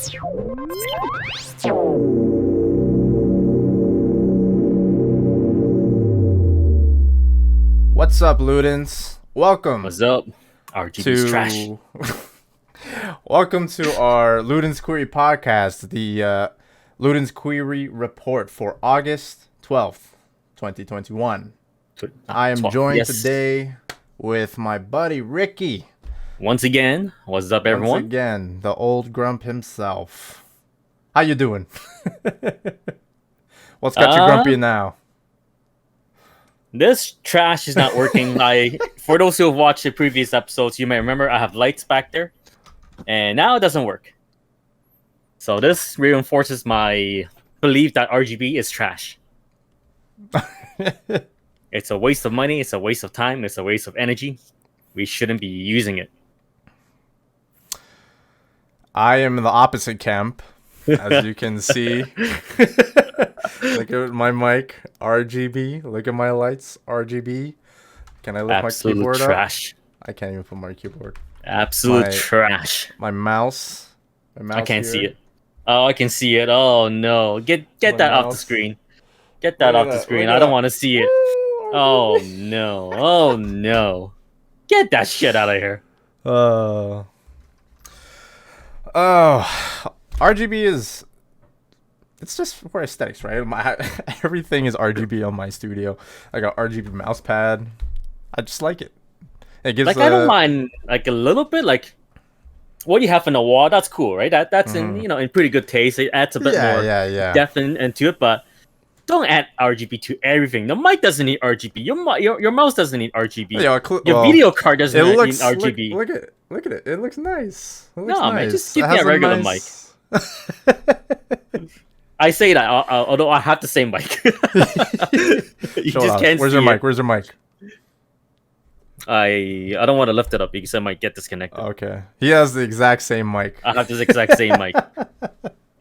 What's up, Ludens? Welcome. What's up? RGB's trash. Welcome to our Ludens Query podcast, the Ludens Query report for August 12th, 2021. I am joined today with my buddy Ricky. Once again, what's up, everyone? Once again, the old grump himself. How you doing? What's got you grumpy now? This trash is not working. For those who have watched the previous episodes, you may remember I have lights back there, and now it doesn't work. So this reinforces my belief that RGB is trash. It's a waste of money. It's a waste of time. It's a waste of energy. We shouldn't be using it. I am in the opposite camp, as you can see. Look at my mic, RGB. Look at my lights, RGB. Can I lift Absolute my keyboard trash. up? I can't even put my keyboard. Absolute trash. My mouse. I can't see it. Oh, I can see it. Oh no! Get that off the screen. Get that off the screen. I don't want to see it. Oh no! Oh no! Get that shit out of here. RGB is. It's just for aesthetics, right? Everything is RGB on my studio. I got RGB mouse pad. I just like it. It gives. I don't mind a little bit. What you have on the wall, that's cool, right? That's in pretty good taste. It adds a bit more depth into it, but don't add RGB to everything. The mic doesn't need RGB. Your mouse doesn't need RGB. Your video card doesn't need RGB. Look at it. It looks nice. Man, just give me a regular mic. I say that, although I have the same mic. You just can't Where's see your mic? it. Where's your mic? I don't want to lift it up because I might get disconnected. Okay. He has the exact same mic. I have this exact same mic.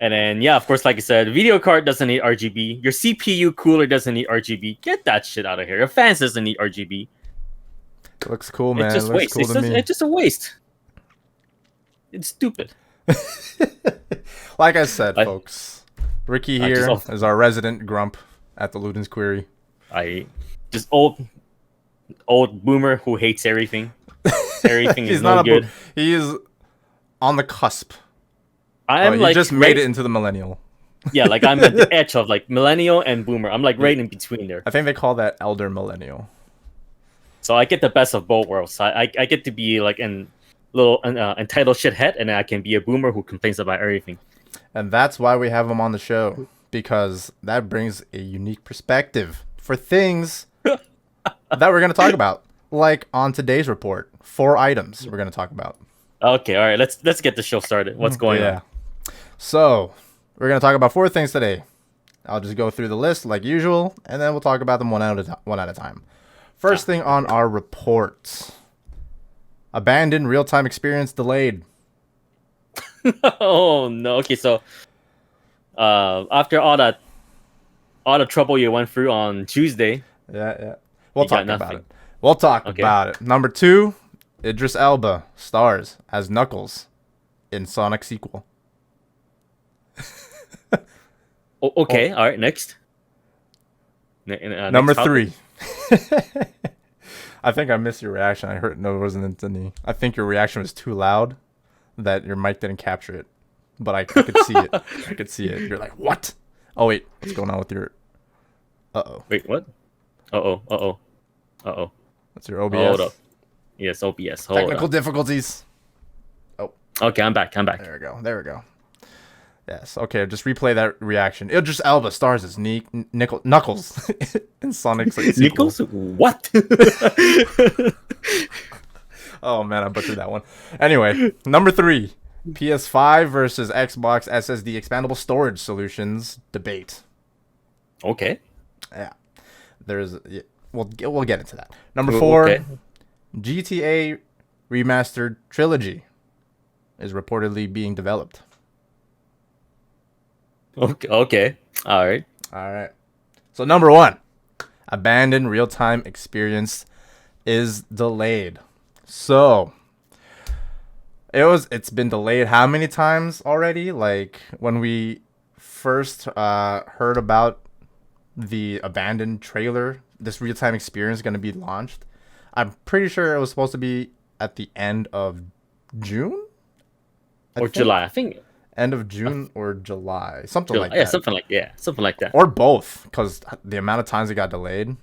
And then, of course, like I said, video card doesn't need RGB. Your CPU cooler doesn't need RGB. Get that shit out of here. Your fans doesn't need RGB. It looks cool, man. It's just waste. It's just a waste. It's stupid. Like I said, folks, Ricky here is our resident grump at the Ludens Query. Just old boomer who hates everything. Everything is no good. He is on the cusp. He just made it into the millennial. Yeah, I'm at the edge of millennial and boomer. I'm right in between there. I think they call that elder millennial. So I get the best of both worlds. I get to be an little entitled shithead, and then I can be a boomer who complains about everything. And that's why we have him on the show, because that brings a unique perspective for things that we're going to talk about. Like on today's report, 4 items we're going to talk about. Okay, all right, let's get the show started. What's going on? So we're going to talk about 4 things today. I'll just go through the list like usual, and then we'll talk about them one at a time. First thing on our report: abandoned real-time experience delayed. Oh no! Okay, so after all the trouble you went through on Tuesday, we'll talk about it. We'll talk about it. Number 2, Idris Elba stars as Knuckles in Sonic sequel. Okay, all right, next. Number 3. I think I missed your reaction. I heard no, it wasn't any. I think your reaction was too loud that your mic didn't capture it. But I could see it. I could see it. You're like, what? Oh, wait. What's going on with your... Uh-oh. Wait, what? Uh-oh. That's your OBS? Hold up. Yes, OBS. Technical difficulties. Oh. Okay, I'm back. There we go. Yes. Okay, just replay that reaction. Idris Elba stars as Knuckles in Sonic sequel. Nichols? What? Oh, man, I butchered that one. Anyway, number 3. PS5 versus Xbox SSD expandable storage solutions debate. Okay. Yeah. We'll get into that. Number 4, GTA Remastered Trilogy is reportedly being developed. Okay. All right. So number 1, abandoned real-time experience is delayed. So It's been delayed how many times already? Like when we first heard about the abandoned trailer, this real-time experience going to be launched. I'm pretty sure it was supposed to be at the end of June or July. I think end of June or July, something like that. Yeah, something like that. Or both, because the amount of times it got delayed.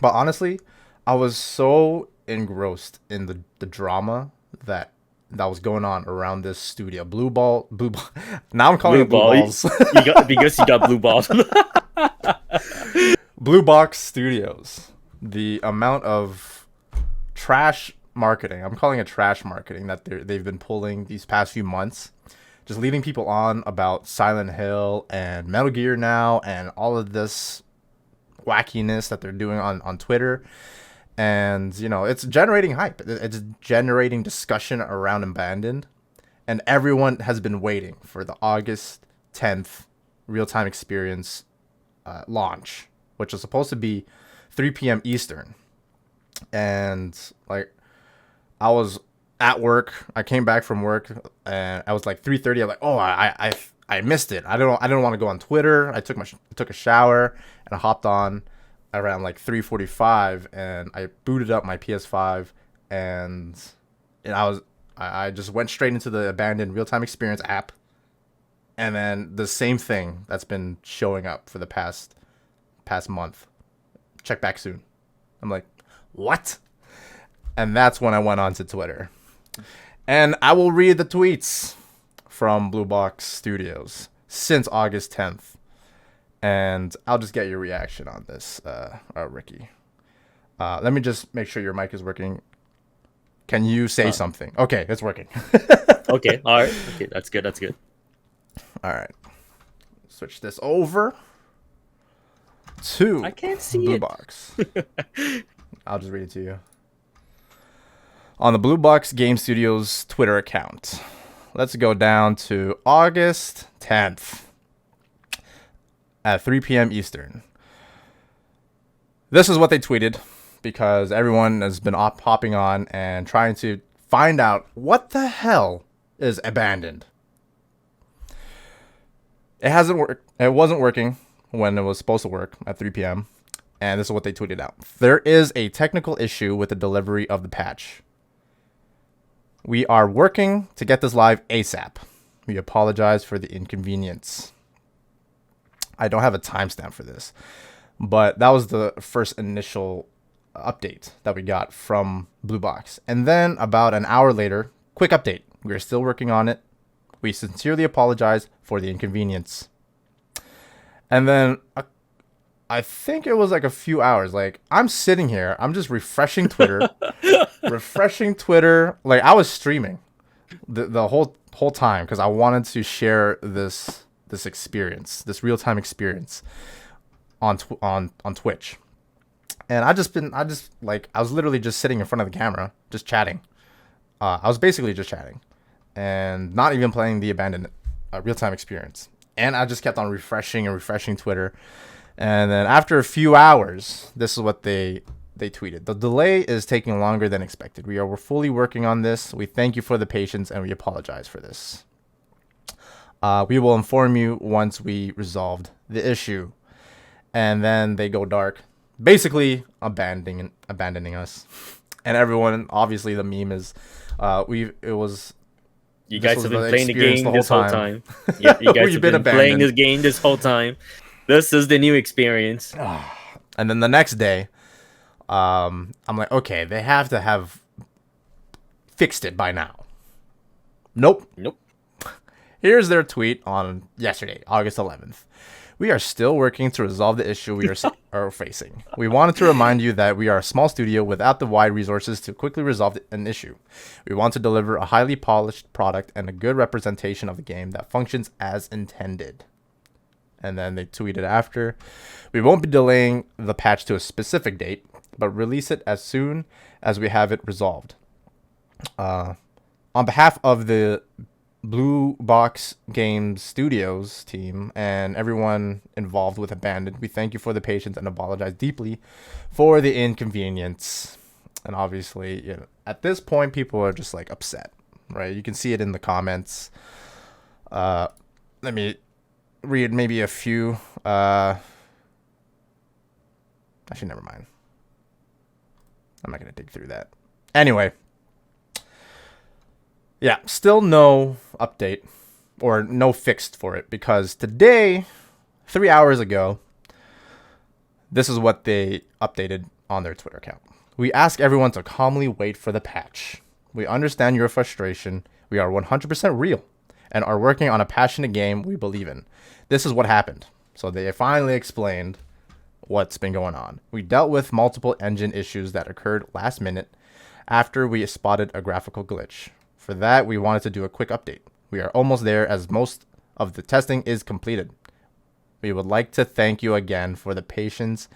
But honestly, I was so engrossed in the drama that was going on around this studio. Blue Ball. Now I'm calling it Blue Balls. Because you got Blue Balls. Blue Box Studios. The amount of trash marketing, I'm calling it trash marketing, that they've been pulling these past few months. Just leading people on about Silent Hill and Metal Gear now and all of this wackiness that they're doing on Twitter. And, you know, it's generating hype. It's generating discussion around Abandoned. And everyone has been waiting for the August 10th real-time experience launch, which is supposed to be 3 p.m. Eastern. And, like, I was at work. I came back from work, and I was like 3:30. I'm like, oh, I missed it. I didn't want to go on Twitter. I took a shower, and I hopped on around like 3:45, and I booted up my PS5, and I just went straight into the Abandoned real-time experience app, and then the same thing that's been showing up for the past month. Check back soon. I'm like, what? And that's when I went on to Twitter. And I will read the tweets from Blue Box Studios since August 10th. And I'll just get your reaction on this, Ricky. Let me just make sure your mic is working. Can you say something? Okay, it's working. Okay, all right. Okay, that's good. All right. Switch this over to I can't see Blue it. Box. I'll just read it to you. On the Blue Box Game Studios Twitter account. Let's go down to August 10th at 3 p.m. Eastern. This is what they tweeted, because everyone has been hopping on and trying to find out what the hell is Abandoned. It hasn't worked. It wasn't working when it was supposed to work at 3 p.m. And this is what they tweeted out. There is a technical issue with the delivery of the patch. We are working to get this live ASAP. We apologize for the inconvenience. I don't have a timestamp for this, but that was the first initial update that we got from Blue Box. And then about an hour later, quick update. We're still working on it. We sincerely apologize for the inconvenience. And then I think it was like a few hours. Like, I'm sitting here, I'm just refreshing Twitter. Like, I was streaming the whole time because I wanted to share this experience, this real-time experience on Twitch. And I was literally just sitting in front of the camera, just chatting. I was basically just chatting and not even playing the Abandoned real-time experience. And I just kept on refreshing Twitter. And then after a few hours, this is what they tweeted. The delay is taking longer than expected. We're fully working on this. We thank you for the patience and we apologize for this. We will inform you once we resolved the issue. And then they go dark, basically abandoning us. And everyone, obviously, the meme is, you guys have been playing the game this whole time. Yeah, you guys have been playing this game this whole time. This is the new experience. And then the next day, I'm like, okay, they have to have fixed it by now. Nope. Here's their tweet on yesterday, August 11th. We are still working to resolve the issue we are facing. We wanted to remind you that we are a small studio without the wide resources to quickly resolve an issue. We want to deliver a highly polished product and a good representation of the game that functions as intended. And then they tweeted after, we won't be delaying the patch to a specific date, but release it as soon as we have it resolved. On behalf of the Blue Box Games Studios team and everyone involved with Abandoned, we thank you for the patience and apologize deeply for the inconvenience. And obviously, at this point, people are just like upset. right? You can see it in the comments. Let me read maybe a few. Actually, never mind. I'm not going to dig through that. Anyway. Yeah, still no update or no fix for it, because today, 3 hours ago, this is what they updated on their Twitter account. We ask everyone to calmly wait for the patch. We understand your frustration. We are 100% real and are working on a passionate game we believe in. This is what happened. So they finally explained what's been going on. We dealt with multiple engine issues that occurred last minute after we spotted a graphical glitch. For that, we wanted to do a quick update. We are almost there, as most of the testing is completed. We would like to thank you again for the patience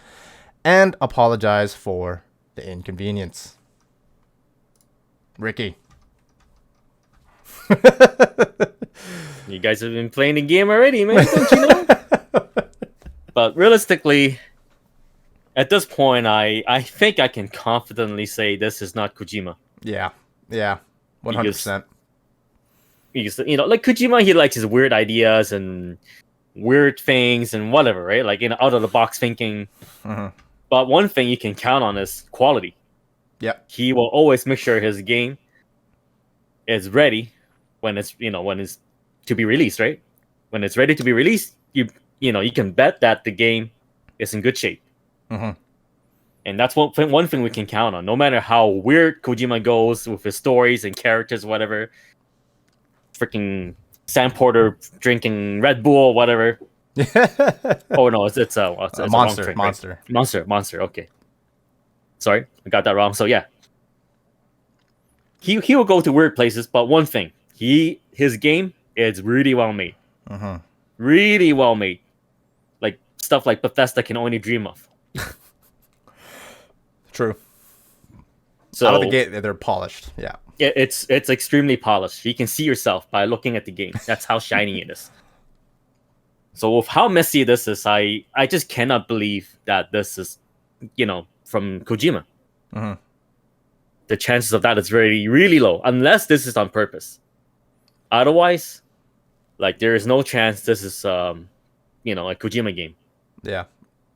and apologize for the inconvenience. Ricky. You guys have been playing the game already, man. Don't you know? But realistically, at this point, I think I can confidently say this is not Kojima. Yeah. 100%. Because like Kojima, he likes his weird ideas and weird things and whatever, right? Like out of the box thinking. Mm-hmm. But one thing you can count on is quality. Yeah. He will always make sure his game is ready when it's to be released, right? When it's ready to be released, you can bet that the game is in good shape. Mm-hmm. And that's one thing we can count on. No matter how weird Kojima goes with his stories and characters, whatever, freaking Sam Porter drinking Red Bull, whatever. Oh no, it's a monster, drink, monster, right? Monster. Okay, sorry, I got that wrong. So yeah, he will go to weird places, but one thing, his game is really well made. Mm-hmm. Really well made, like stuff like Bethesda can only dream of. True. So out of the gate, they're polished. Yeah. It's extremely polished. You can see yourself by looking at the game. That's how shiny it is. So with how messy this is, I just cannot believe that this is, from Kojima. Mm-hmm. The chances of that is really, really low, unless this is on purpose. Otherwise, like there is no chance this is, a Kojima game. Yeah,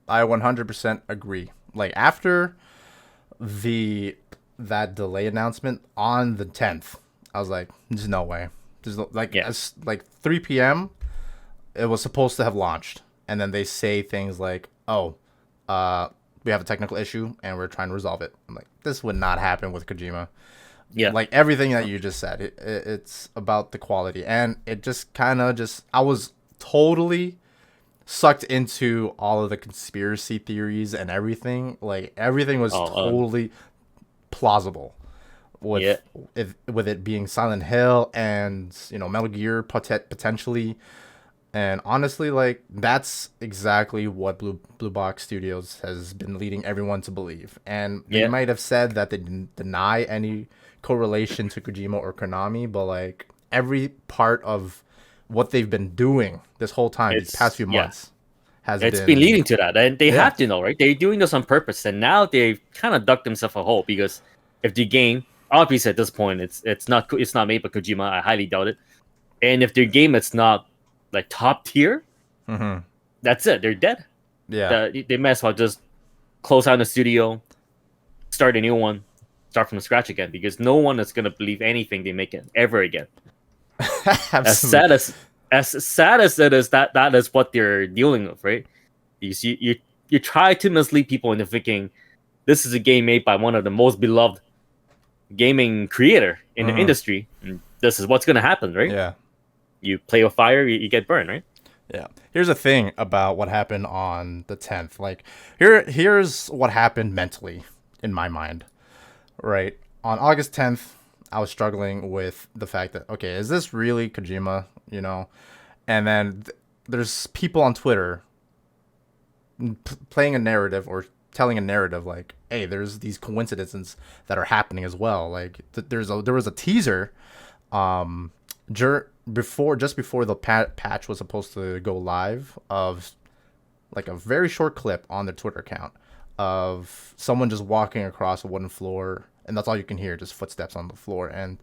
I 100% agree. Like after that delay announcement on the 10th, I was like, there's no way. There's no, like, it's like 3 p.m. it was supposed to have launched, and then they say things like, we have a technical issue and we're trying to resolve it. I'm like, this would not happen with Kojima. Yeah, like everything that you just said, it's about the quality, and it just kind of I was totally sucked into all of the conspiracy theories and everything. Like everything was totally plausible with it being Silent Hill and Metal Gear potentially. And honestly, like that's exactly what Blue Box Studios has been leading everyone to believe. And they might have said that they didn't deny any correlation to Kojima or Konami, but like every part of what they've been doing this whole time, these past few months, it's been leading to that, and they have to know, right? They're doing this on purpose, and now they've kind of dug themselves a hole, because if the game, obviously at this point, it's not made by Kojima, I highly doubt it, and if their game it's not like top tier, that's it, they're dead. Yeah, they might as well just close out the studio, start a new one, start from scratch again, because no one is gonna believe anything they make it ever again. As sad as it is, that is what they're dealing with, right? You try to mislead people into thinking this is a game made by one of the most beloved gaming creator in the industry, and this is what's gonna happen, right? Yeah. You play with fire, you get burned, right? Yeah. Here's the thing about what happened on the 10th. Like here's what happened mentally in my mind. Right. On August 10th, I was struggling with the fact that, okay, is this really Kojima, And then there's people on Twitter playing a narrative or telling a narrative like, hey, there's these coincidences that are happening as well. Like there was a teaser just before the patch was supposed to go live of like a very short clip on their Twitter account of someone just walking across a wooden floor, and that's all you can hear, just footsteps on the floor. And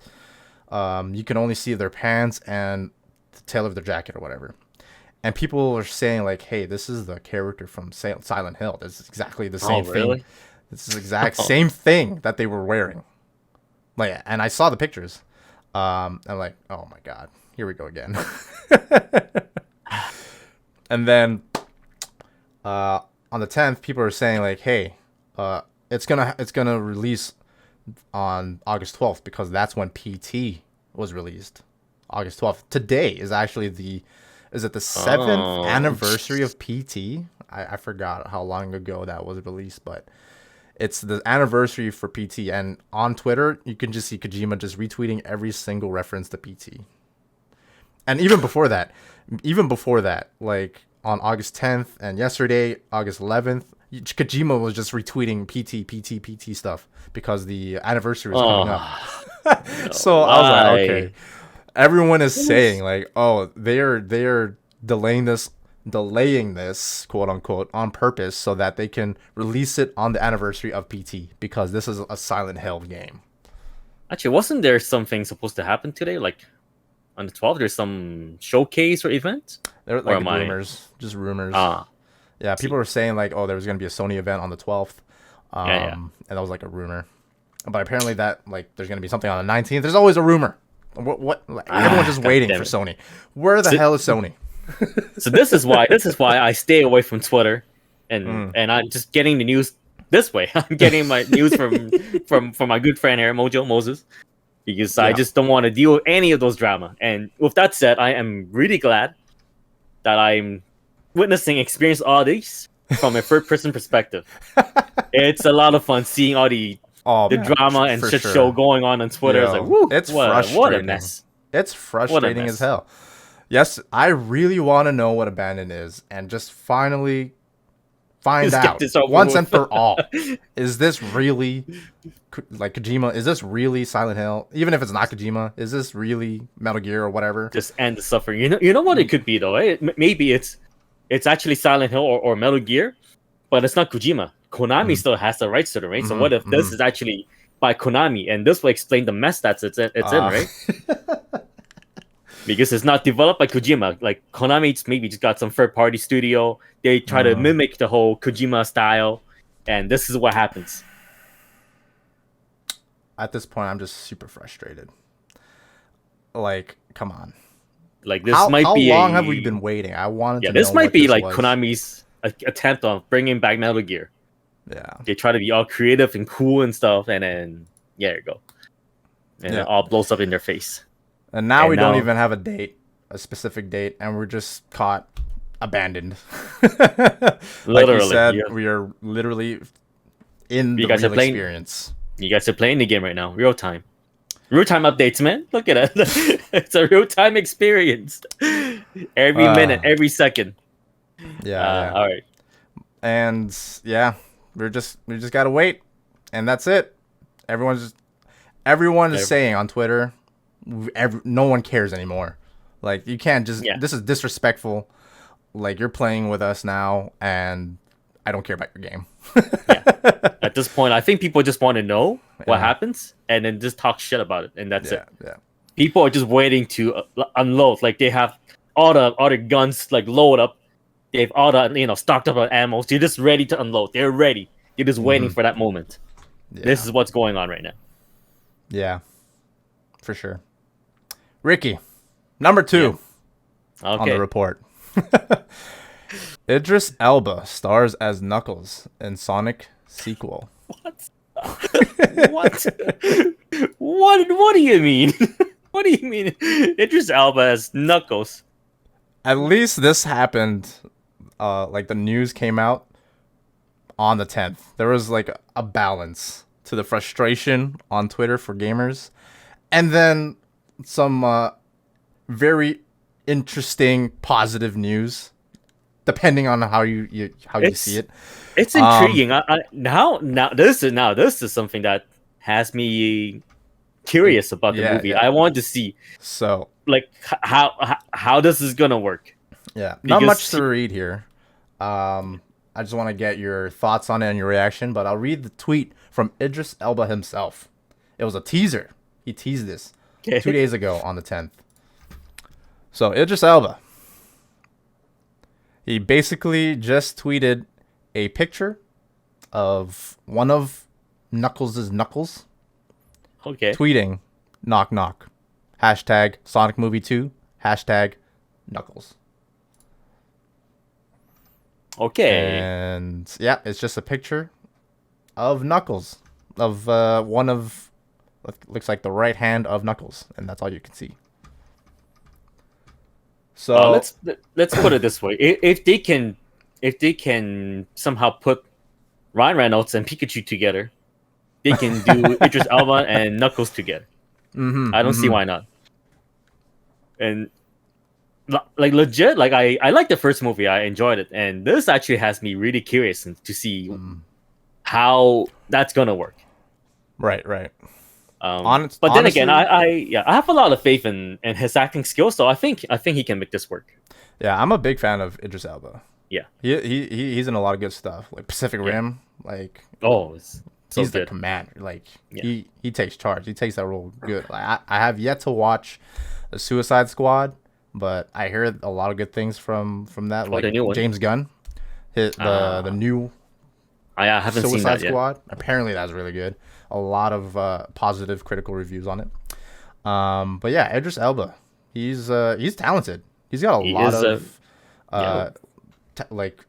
You can only see their pants and the tail of their jacket or whatever. And people are saying like, "Hey, this is the character from Silent Hill. This is exactly the same thing. This is the exact same thing that they were wearing." Like, and I saw the pictures. I'm like, "Oh my god, here we go again." And then on the 10th, people are saying like, "Hey, it's gonna release on August 12th because that's when PT was released. August 12th. Today is actually the 7th anniversary of PT? I forgot how long ago that was released, but it's the anniversary for PT. And on Twitter, you can just see Kojima just retweeting every single reference to PT. And even before that, like on August 10th and yesterday, August 11th, Kojima was just retweeting PT stuff because the anniversary was coming up. So I was like, okay. Everyone is saying like, oh, they're delaying this quote unquote on purpose so that they can release it on the anniversary of PT because this is a Silent Hill game. Actually, wasn't there something supposed to happen today? Like on the 12th, there's some showcase or event? There like rumors, just rumors. Yeah, people were saying like, oh, there was gonna be a Sony event on the 12th, and that was like a rumor. But apparently that like there's gonna be something on the 19th. There's always a rumor. What? Like, everyone's just waiting for Sony. Where the hell is Sony? So this is why I stay away from Twitter, and I'm just getting the news this way. I'm getting my news from my good friend here, Moses, because I just don't want to deal with any of those drama. And with that said, I am really glad that I'm experiencing all these from a third-person perspective. It's a lot of fun seeing all the drama and shit show going on Twitter. It's like, woo, it's frustrating. What a mess. It's frustrating as hell. Yes, I really want to know what Abandon is and just finally find out once and for all. Is this really like Kojima? Is this really Silent Hill? Even if it's not Kojima, is this really Metal Gear or whatever? Just end the suffering. You know what it could be though. Eh? Maybe it's actually Silent Hill or Metal Gear, but it's not Kojima. Konami still has the rights to the right. So what if this is actually by Konami, and this will explain the mess that's in, right? Because it's not developed by Kojima. Like Konami maybe just got some third-party studio. They try to mimic the whole Kojima style, and this is what happens. At this point, I'm just super frustrated. Like, come on. Like this might be. How long have we been waiting? I wanted to know. This might be like Konami's attempt on bringing back Metal Gear. Yeah, they try to be all creative and cool and stuff, and then there you go, and it all blows up in their face. And now we don't even have a specific date, and we're just caught abandoned. Like you said, we are literally in the real experience. You guys are playing the game right now, real time updates, man. Look at it. It's a real time experience. Every minute, every second. Yeah. All right. And yeah. We just gotta wait, and that's it. Everyone is saying on Twitter, no one cares anymore. Like you can't just. Yeah. This is disrespectful. Like you're playing with us now, and I don't care about your game. At this point, I think people just want to know what happens, and then just talk shit about it, and that's it. Yeah. People are just waiting to unload. Like they have all the guns like load up. They've all the stocked up on ammo. So you're just ready to unload. They're ready. You're just waiting for that moment. Yeah. This is what's going on right now. Yeah, for sure. Ricky, number 2 on the report. Idris Elba stars as Knuckles in Sonic sequel. What? What do you mean? What do you mean? Idris Elba as Knuckles? At least this happened. Like the news came out on the 10th. There was like a balance to the frustration on Twitter for gamers, and then some very interesting positive news, depending on how you see it. It's intriguing. Now this is something that has me curious about the movie. I want to see like how this is gonna work. Yeah, not much to read here. I just want to get your thoughts on it and your reaction, but I'll read the tweet from Idris Elba himself. It was a teaser. He teased this Okay. 2 days ago on the 10th. So Idris Elba, he basically just tweeted a picture of one of Knuckles' knuckles. Okay. Tweeting, knock knock. Hashtag Sonic Movie 2. Hashtag Knuckles. Okay. And yeah, it's just a picture of Knuckles. Of one of, looks like the right hand of Knuckles. And that's all you can see. So let's put it this way: if they can somehow put Ryan Reynolds and Pikachu together, they can do Idris Elba and Knuckles together. I don't see why not. And like legit, like I liked the first movie, I enjoyed it, and this actually has me really curious to see how that's gonna work. Right. But honestly, then again, I have a lot of faith in his acting skills, so I think he can make this work. Yeah, I'm a big fan of Idris Elba. Yeah, he's in a lot of good stuff, like Pacific Rim. Like, it's so he's good. the commander. Like, he takes charge. He takes that role good. Like, I have yet to watch the Suicide Squad, but I hear a lot of good things from that. Like, the new one. James Gunn, the new I haven't seen that Squad. yet. Apparently, that's really good. A lot of positive critical reviews on it. But yeah, Idris Elba, he's talented. He's got a lot of like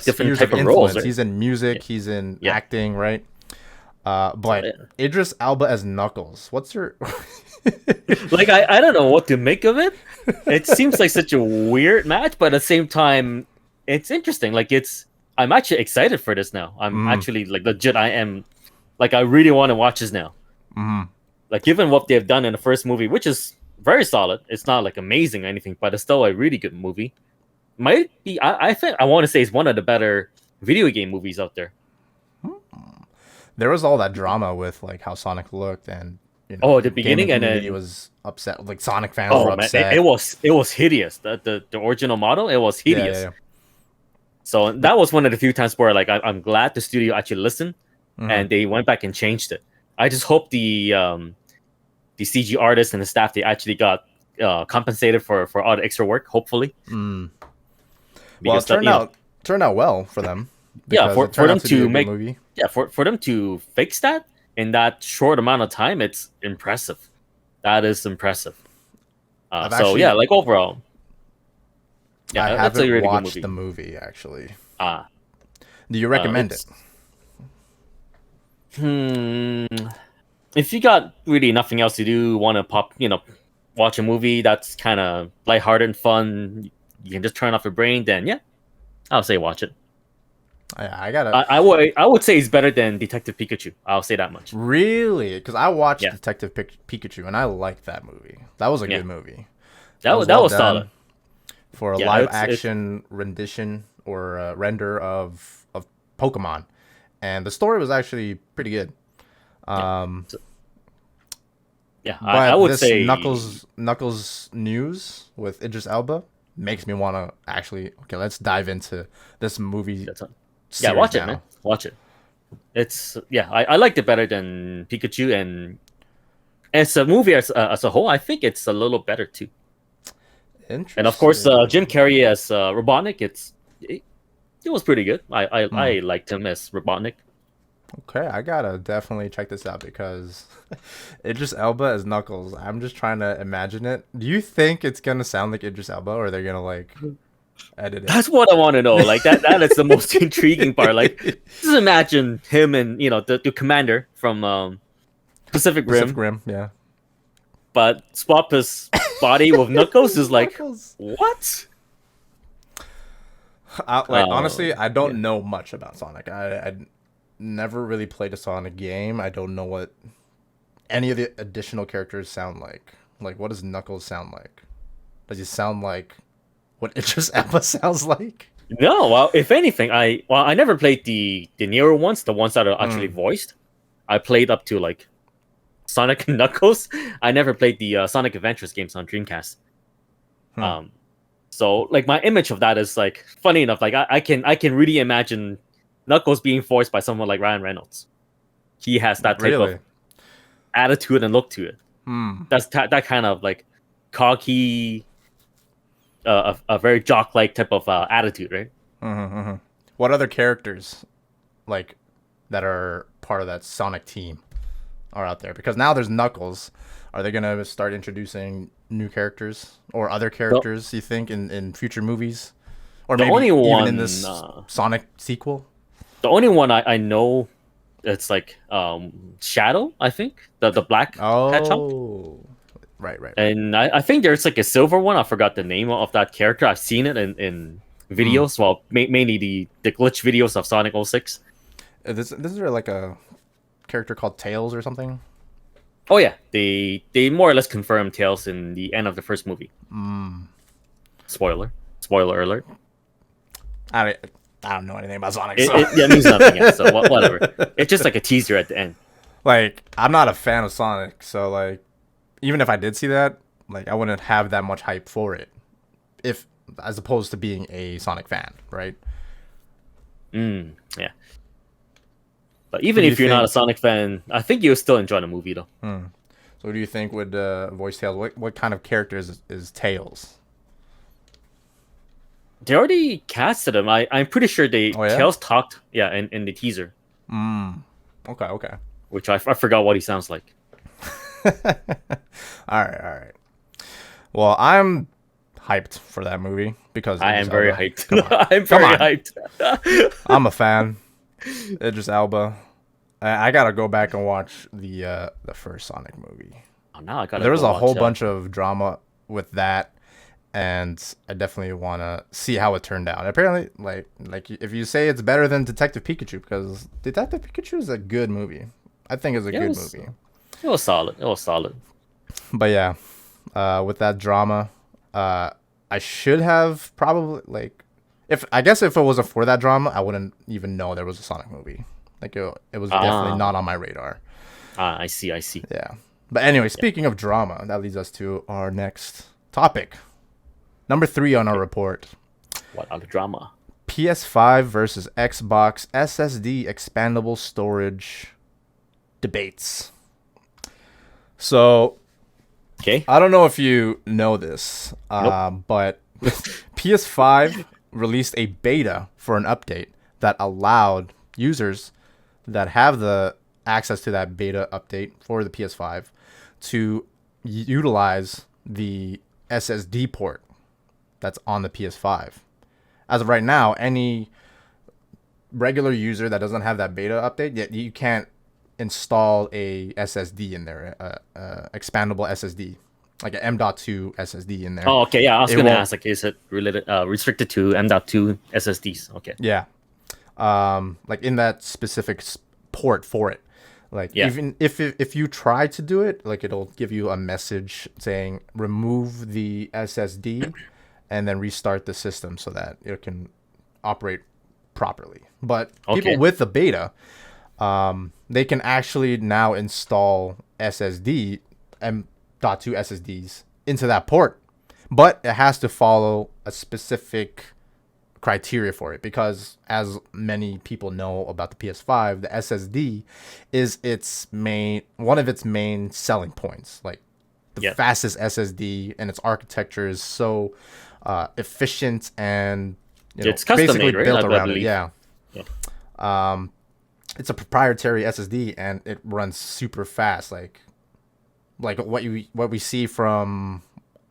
different type of roles. Right? He's in music. He's in acting, right? But Idris Elba as Knuckles. What's your like? I don't know what to make of it. It seems like such a weird match, but at the same time, it's interesting. Like I'm actually excited for this now. I'm actually like legit. I am. Like, I really want to watch this now. Like, given what they've done in the first movie, which is very solid. It's not, like, amazing or anything, but it's still a really good movie. Might be, I think, I want to say it's one of the better video game movies out there. There was all that drama with, like, how Sonic looked and, you know, the beginning, and then he was upset. Like, Sonic fans were upset. Man, it was hideous. The original model, it was hideous. Yeah. So that was one of the few times where, like, I'm glad the studio actually listened. And they went back and changed it. I just hope the CG artists and the staff, they actually got compensated for all the extra work. Hopefully, well, it turned out well for them. Yeah, for them to make movie. Yeah, for them to fix that in that short amount of time, it's impressive. That is impressive. Like overall, I haven't really watched the movie actually. Do you recommend it? If you got really nothing else to do, want to watch a movie that's kind of lighthearted and fun, you can just turn off your brain, then yeah, I'll say watch it. I would say it's better than Detective Pikachu. I'll say that much. Really? Because I watched Detective Pikachu and I liked that movie. That was a good movie. That was solid. For a live action rendition or render of Pokemon. And the story was actually pretty good. I would say Knuckles news with Idris Elba makes me want to actually let's dive into this movie. Watch it, man. Watch it. It's I liked it better than Pikachu, and as a movie as a whole, I think it's a little better too. Interesting. And of course, Jim Carrey as Robotnik, it was pretty good. I liked him as Robotnik. Okay, I gotta definitely check this out because Idris Elba as Knuckles. I'm just trying to imagine it. Do you think it's gonna sound like Idris Elba, or are they gonna like edit it? That's what I want to know. Like that is the most intriguing part. Like, just imagine him and the commander from Pacific Rim. Yeah. But swap his body with Knuckles is like what? Honestly, I don't know much about Sonic. I never really played a Sonic game. I don't know what any of the additional characters sound like. Like, what does Knuckles sound like? Does he sound like what Idris Elba sounds like? No, well, if anything, I never played the newer ones, the ones that are actually voiced. I played up to like Sonic and Knuckles. I never played the Sonic Adventures games on Dreamcast. So like my image of that is like funny enough. Like I can really imagine Knuckles being voiced by someone like Ryan Reynolds. He has that type of attitude and look to it. That's that kind of like cocky, a very jock-like type of attitude, right? What other characters like that are part of that Sonic team are out there? Because now there's Knuckles. Are they gonna start introducing new characters or other characters? You think in future movies, or maybe even in this Sonic sequel? The only one I know, it's like Shadow. I think the black hedgehog. Right. And I think there's like a silver one. I forgot the name of that character. I've seen it in videos. Well, mainly the glitch videos of Sonic 06. This is like a character called Tails or something. Oh yeah, they more or less confirmed Tails in the end of the first movie. Spoiler alert. I don't know anything about Sonic. It means nothing yet, so whatever. It's just like a teaser at the end. Like, I'm not a fan of Sonic, so like, even if I did see that, like, I wouldn't have that much hype for it, as opposed to being a Sonic fan, right? Yeah. But even if you're not a Sonic fan, I think you'll still enjoy the movie, though. So what do you think would voice Tails? What kind of character is Tails? They already casted him. I'm pretty sure Tails talked, in the teaser. Okay. Which I forgot what he sounds like. All right. Well, I'm hyped for that movie because I am very hyped. I'm very hyped. I'm a fan. Idris Elba. I gotta go back and watch the first Sonic movie. Oh, now I gotta. There was a whole bunch of drama with that, and I definitely want to see how it turned out. Apparently, like if you say it's better than Detective Pikachu, because Detective Pikachu is a good movie. I think it's a good movie. It was solid. But yeah, with that drama, I should have probably if it wasn't for that drama, I wouldn't even know there was a Sonic movie. Like it was definitely not on my radar. I see. Yeah. But anyway, speaking of drama, that leads us to our next topic. Number 3 on our report. What other drama? PS5 versus Xbox SSD expandable storage debates. So, okay. I don't know if you know this, but PS5 released a beta for an update that allowed users that have the access to that beta update for the PS5 to utilize the SSD port that's on the PS5. As of right now, any regular user that doesn't have that beta update, yet you can't install a SSD in there, expandable SSD, like an M.2 SSD in there. Oh, okay, yeah. I was gonna ask, like, is it related, restricted to M.2 SSDs? Okay. Yeah. Like in that specific port for it. Like even if you try to do it, like it'll give you a message saying remove the SSD and then restart the system so that it can operate properly. But people with the beta, they can actually now install SSD M.2 SSDs into that port, but it has to follow a specific criteria for it, because as many people know about the PS5, the SSD is one of its main selling points. Like the fastest SSD, and its architecture is so efficient and it's custom basically made, right? built around it. Yeah. It's a proprietary SSD and it runs super fast, like what we see from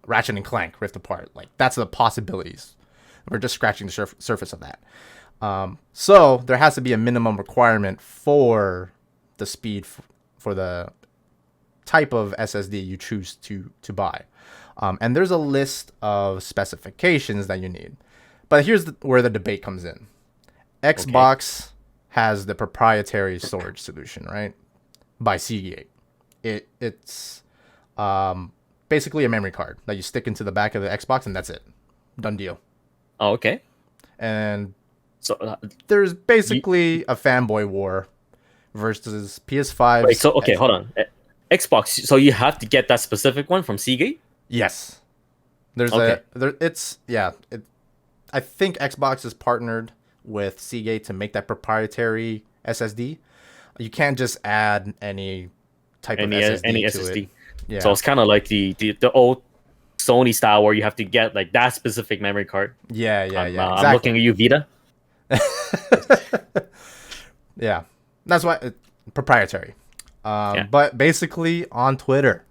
Ratchet and Clank Rift Apart. Like that's the possibilities. We're just scratching the surface of that. So there has to be a minimum requirement for the speed for the type of SSD you choose to buy. And there's a list of specifications that you need. But here's where the debate comes in. Xbox has the proprietary storage solution, right? By Seagate. It's basically a memory card that you stick into the back of the Xbox, and that's it. Done deal. Oh, okay. And so there's basically a fanboy war versus PS5. Wait, so okay, hold on. Xbox. So you have to get that specific one from Seagate? Yes. I think Xbox is partnered with Seagate to make that proprietary SSD. You can't just add any type of SSD to it. Yeah. So it's kind of like the old Sony style where you have to get like that specific memory card. Yeah, exactly. I'm looking at you, Vita. Yeah, that's why proprietary. But basically on Twitter,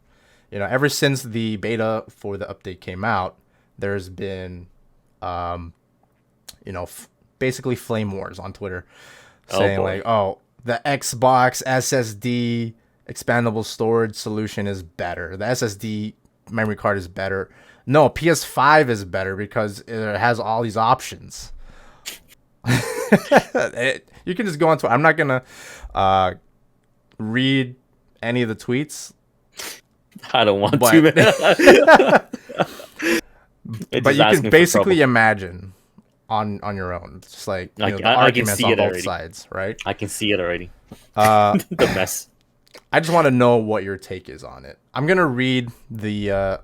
ever since the beta for the update came out, there's been, basically flame wars on Twitter, saying the Xbox SSD expandable storage solution is better. The SSD memory card is better. No, PS5 is better because it has all these options. You can just go on Twitter. I'm not gonna read any of the tweets. I don't want to. But you can basically imagine on your own. It's just like the arguments on both sides, right? I can see it already. The mess. I just want to know what your take is on it. I'm gonna read the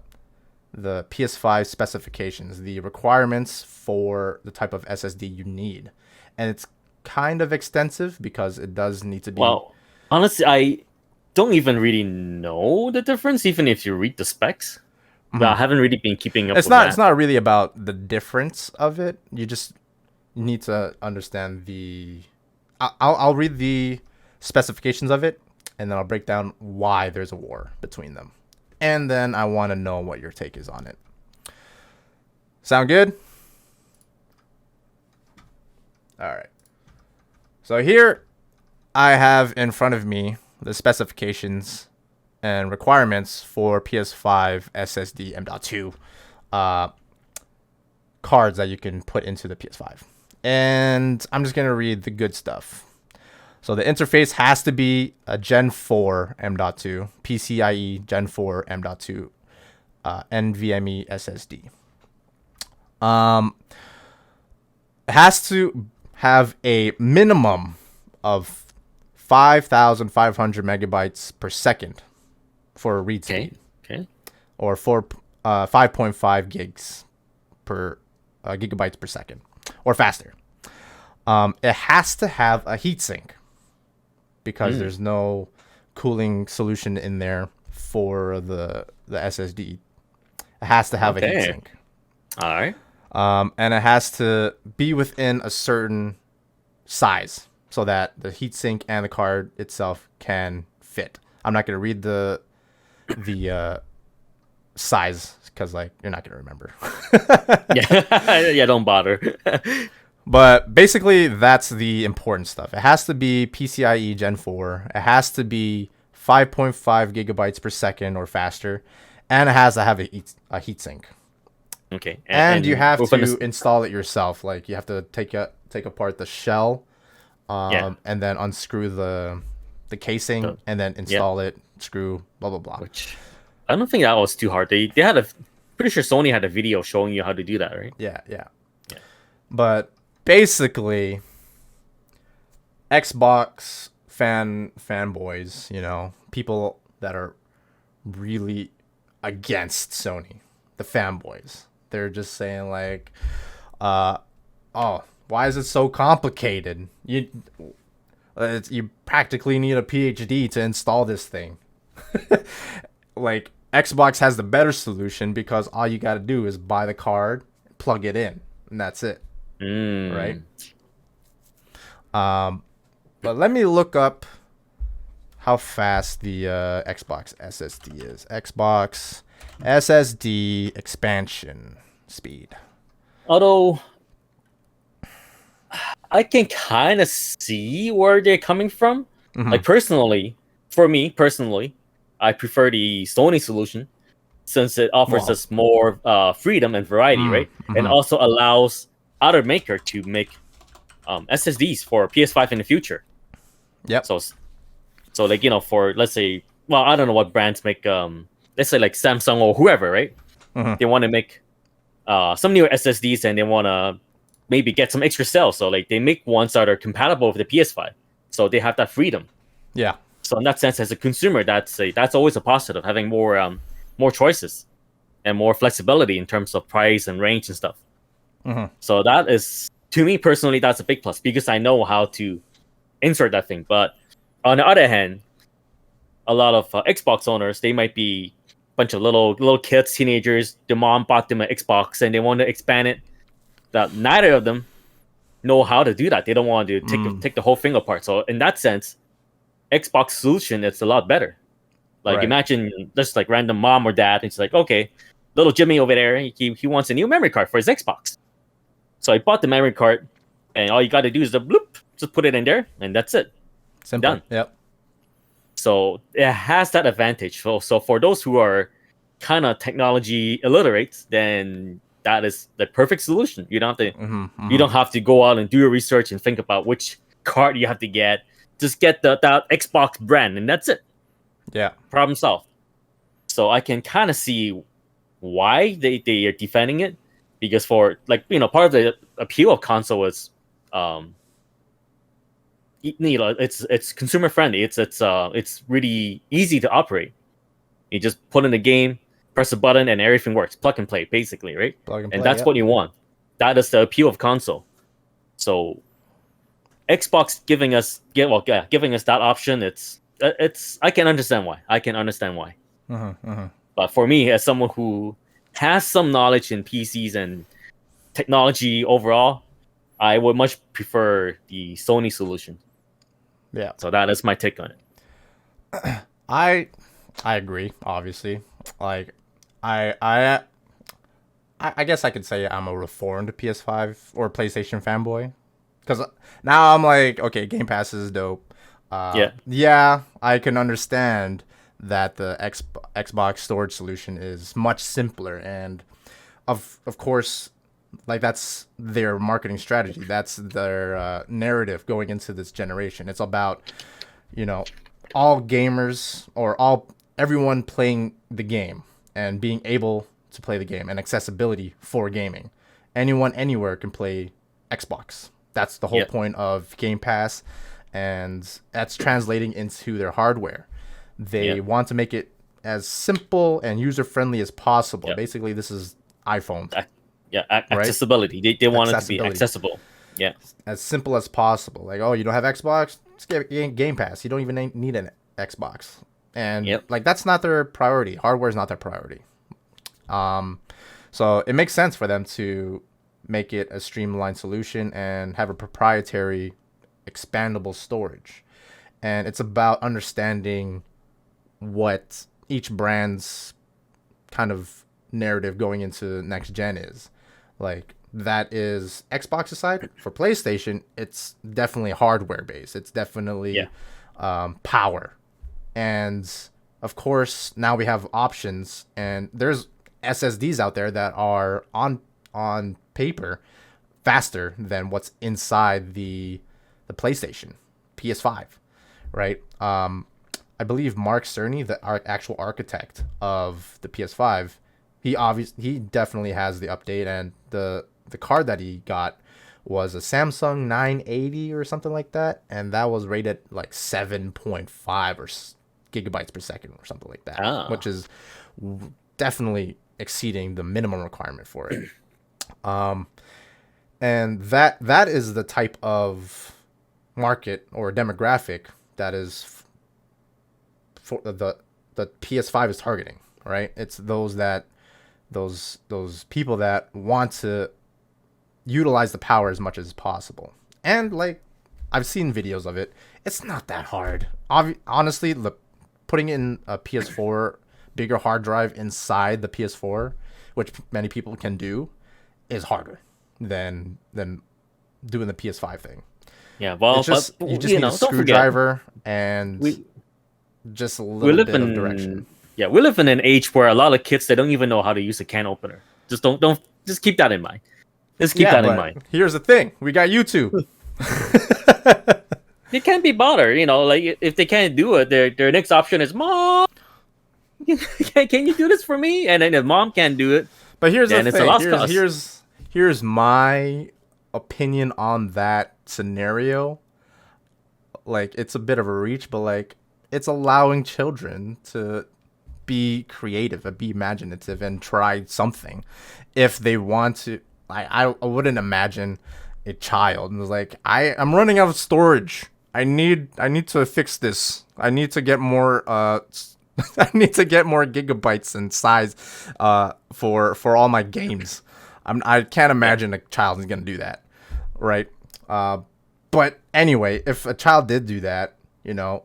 PS5 specifications, the requirements for the type of SSD you need, and it's kind of extensive because it does need to be. Well, honestly, I don't even really know the difference, even if you read the specs. But I haven't really been keeping up. It's not really about the difference of it. You just need to understand the. I'll read the specifications of it, and then I'll break down why there's a war between them. And then I want to know what your take is on it. Sound good? All right. So here I have in front of me the specifications and requirements for PS5 SSD M.2 cards that you can put into the PS5. And I'm just going to read the good stuff. So the interface has to be a Gen 4 M.2, PCIe Gen 4 M.2, NVMe SSD. It has to have a minimum of 5,500 megabytes per second for a read speed. Okay. Or for 5.5 gigs per gigabytes per second or faster. It has to have a heatsink, because there's no cooling solution in there for the SSD. It has to have a heatsink. All right. And it has to be within a certain size so that the heatsink and the card itself can fit. I'm not going to read the size because you're not going to remember. Yeah, don't bother. But basically, that's the important stuff. It has to be PCIe Gen 4. It has to be 5.5 gigabytes per second or faster. And it has to have a heatsink. Okay. And you have to install it yourself. You have to take apart the shell, and then unscrew the casing, and then install it, screw, blah, blah, blah. Which I don't think that was too hard. They had pretty sure Sony had a video showing you how to do that, right? Yeah. But basically, Xbox fanboys, people that are really against Sony, the fanboys, they're just saying why is it so complicated? You practically need a PhD to install this thing. Xbox has the better solution because all you got to do is buy the card, plug it in, and that's it. Right? But let me look up how fast the Xbox SSD is. Xbox SSD expansion speed. Although I can kind of see where they're coming from. Personally, for me personally, I prefer the Sony solution since it offers us more freedom and variety, right? And also allows other maker to make SSDs for PS5 in the future. Yep. So for let's say, I don't know what brands make let's say Samsung or whoever, right? They want to make some new SSDs and they want to maybe get some extra cells. So they make ones that are compatible with the PS5. So they have that freedom. Yeah. So in that sense, as a consumer, that's always a positive, having more choices and more flexibility in terms of price and range and stuff. So that is, to me personally, that's a big plus because I know how to insert that thing. But on the other hand, a lot of Xbox owners, they might be bunch of little kids, teenagers. The mom bought them an Xbox and they want to expand it. That neither of them know how to do that. They don't want to take the whole thing apart. So in that sense, Xbox solution it's a lot better. Like imagine just like random mom or dad. It's like, okay, little Jimmy over there, he wants a new memory card for his Xbox. So I bought the memory card, and all you got to do is just put it in there, and that's it. Simple. Done. Yep. So it has that advantage. So for those who are kind of technology illiterate, then that is the perfect solution. You don't have to you don't have to go out and do your research and think about which card you have to get. Just get that Xbox brand, and that's it. Yeah. Problem solved. So I can kind of see why they are defending it, because for part of the appeal of console is it's consumer friendly. It's really easy to operate. You just put in the game, press a button, and everything works. Plug and play, basically, right? Plug and play, and that's what you want. That is the appeal of console. So Xbox giving us that option, it's I can understand why. But for me, as someone who has some knowledge in PCs and technology overall, I would much prefer the Sony solution. Yeah. So that is my take on it. I agree, obviously. Like I guess I could say I'm a reformed PS5 or PlayStation fanboy. Because now I'm like, okay, Game Pass is dope. Yeah, I can understand that the Xbox storage solution is much simpler, and of course, like that's their marketing strategy. That's their narrative going into this generation. It's about, all gamers or everyone playing the game and being able to play the game and accessibility for gaming. Anyone, anywhere can play Xbox. That's the whole point of Game Pass, and that's translating into their hardware. They want to make it as simple and user-friendly as possible. Basically, this is iPhone. Accessibility. They want it to be accessible. Yeah. As simple as possible. Like, oh, you don't have Xbox? Just get Game Pass. You don't even need an Xbox. And that's not their priority. Hardware is not their priority. So it makes sense for them to make it a streamlined solution and have a proprietary expandable storage. And it's about understanding what each brand's kind of narrative going into next gen is. Like, that is Xbox aside. For PlayStation, it's definitely hardware based. It's definitely power. And of course, now we have options, and there's SSDs out there that are on paper faster than what's inside the PlayStation, PS5, right? I believe Mark Cerny, the actual architect of the PS5, he definitely has the update, and the card that he got was a Samsung 980 or something like that, and that was rated like 7.5 or gigabytes per second or something like that, which is definitely exceeding the minimum requirement for it. And that is the type of market or demographic that is for the PS5 is targeting, right? It's those people that want to utilize the power as much as possible. And like, I've seen videos of it. It's not that hard. Honestly, putting in a PS4 bigger hard drive inside the PS4, which many people can do, is harder than doing the PS5 thing. Yeah, well, you just need a screwdriver and just a little bit of direction. Yeah, we live in an age where a lot of kids, they don't even know how to use a can opener. Just just keep that in mind. Just keep that in mind. Here's the thing: we got YouTube. They can't be bothered, like if they can't do it, their next option is, Mom, can you do this for me? And then if Mom can't do it, but here's the thing: here's my opinion on that scenario. Like, it's a bit of a reach, but like, it's allowing children to be creative and be imaginative and try something if they want to. I wouldn't imagine a child was like, I'm running out of storage. I need to fix this. I need to get more I need to get more gigabytes in size for all my games. I can't imagine a child is going to do that, right? But anyway, if a child did do that, you know,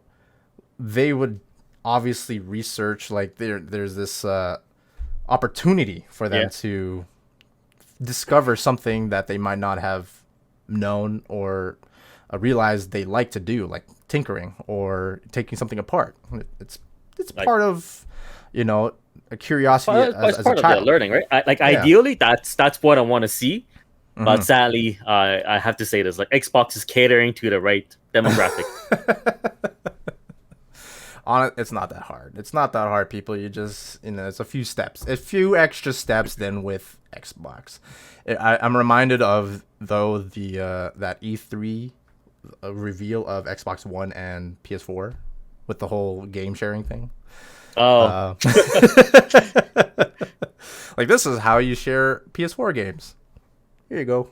they would obviously research, like there's this opportunity for them to discover something that they might not have known or realized they like to do, like tinkering or taking something apart. It's like, part of, you know, a curiosity as part a child. Of their learning, right? Ideally, that's what I want to see. But sadly, I have to say this: like Xbox is catering to the right demographic. It's not that hard. It's not that hard, people. You just, you know, it's a few extra steps than with Xbox. I'm reminded of, though, that E3 reveal of Xbox One and PS4 with the whole game sharing thing. Oh. Like, this is how you share PS4 games. Here you go.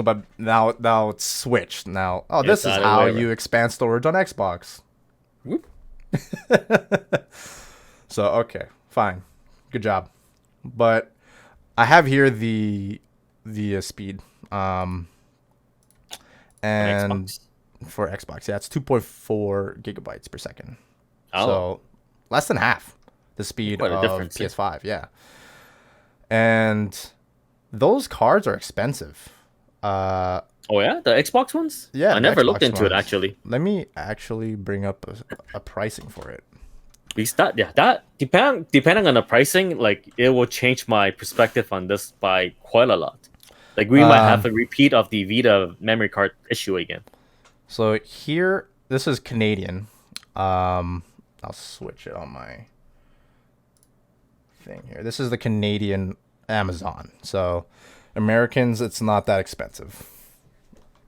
But now it's switched. Now, this is how you expand storage on Xbox. Whoop. So, okay, fine. Good job. But I have here the speed. And Xbox. For Xbox, yeah, it's 2.4 gigabytes per second. Oh. So less than half the speed of PS5, yeah. And those cards are expensive. Oh yeah, the Xbox ones? Yeah, I never looked into it actually. Let me actually bring up a pricing for it. Because that depending on the pricing, like it will change my perspective on this by quite a lot. Like we might have a repeat of the Vita memory card issue again. So here, this is Canadian. I'll switch it on my thing here. This is the Canadian Amazon. So Americans, it's not that expensive,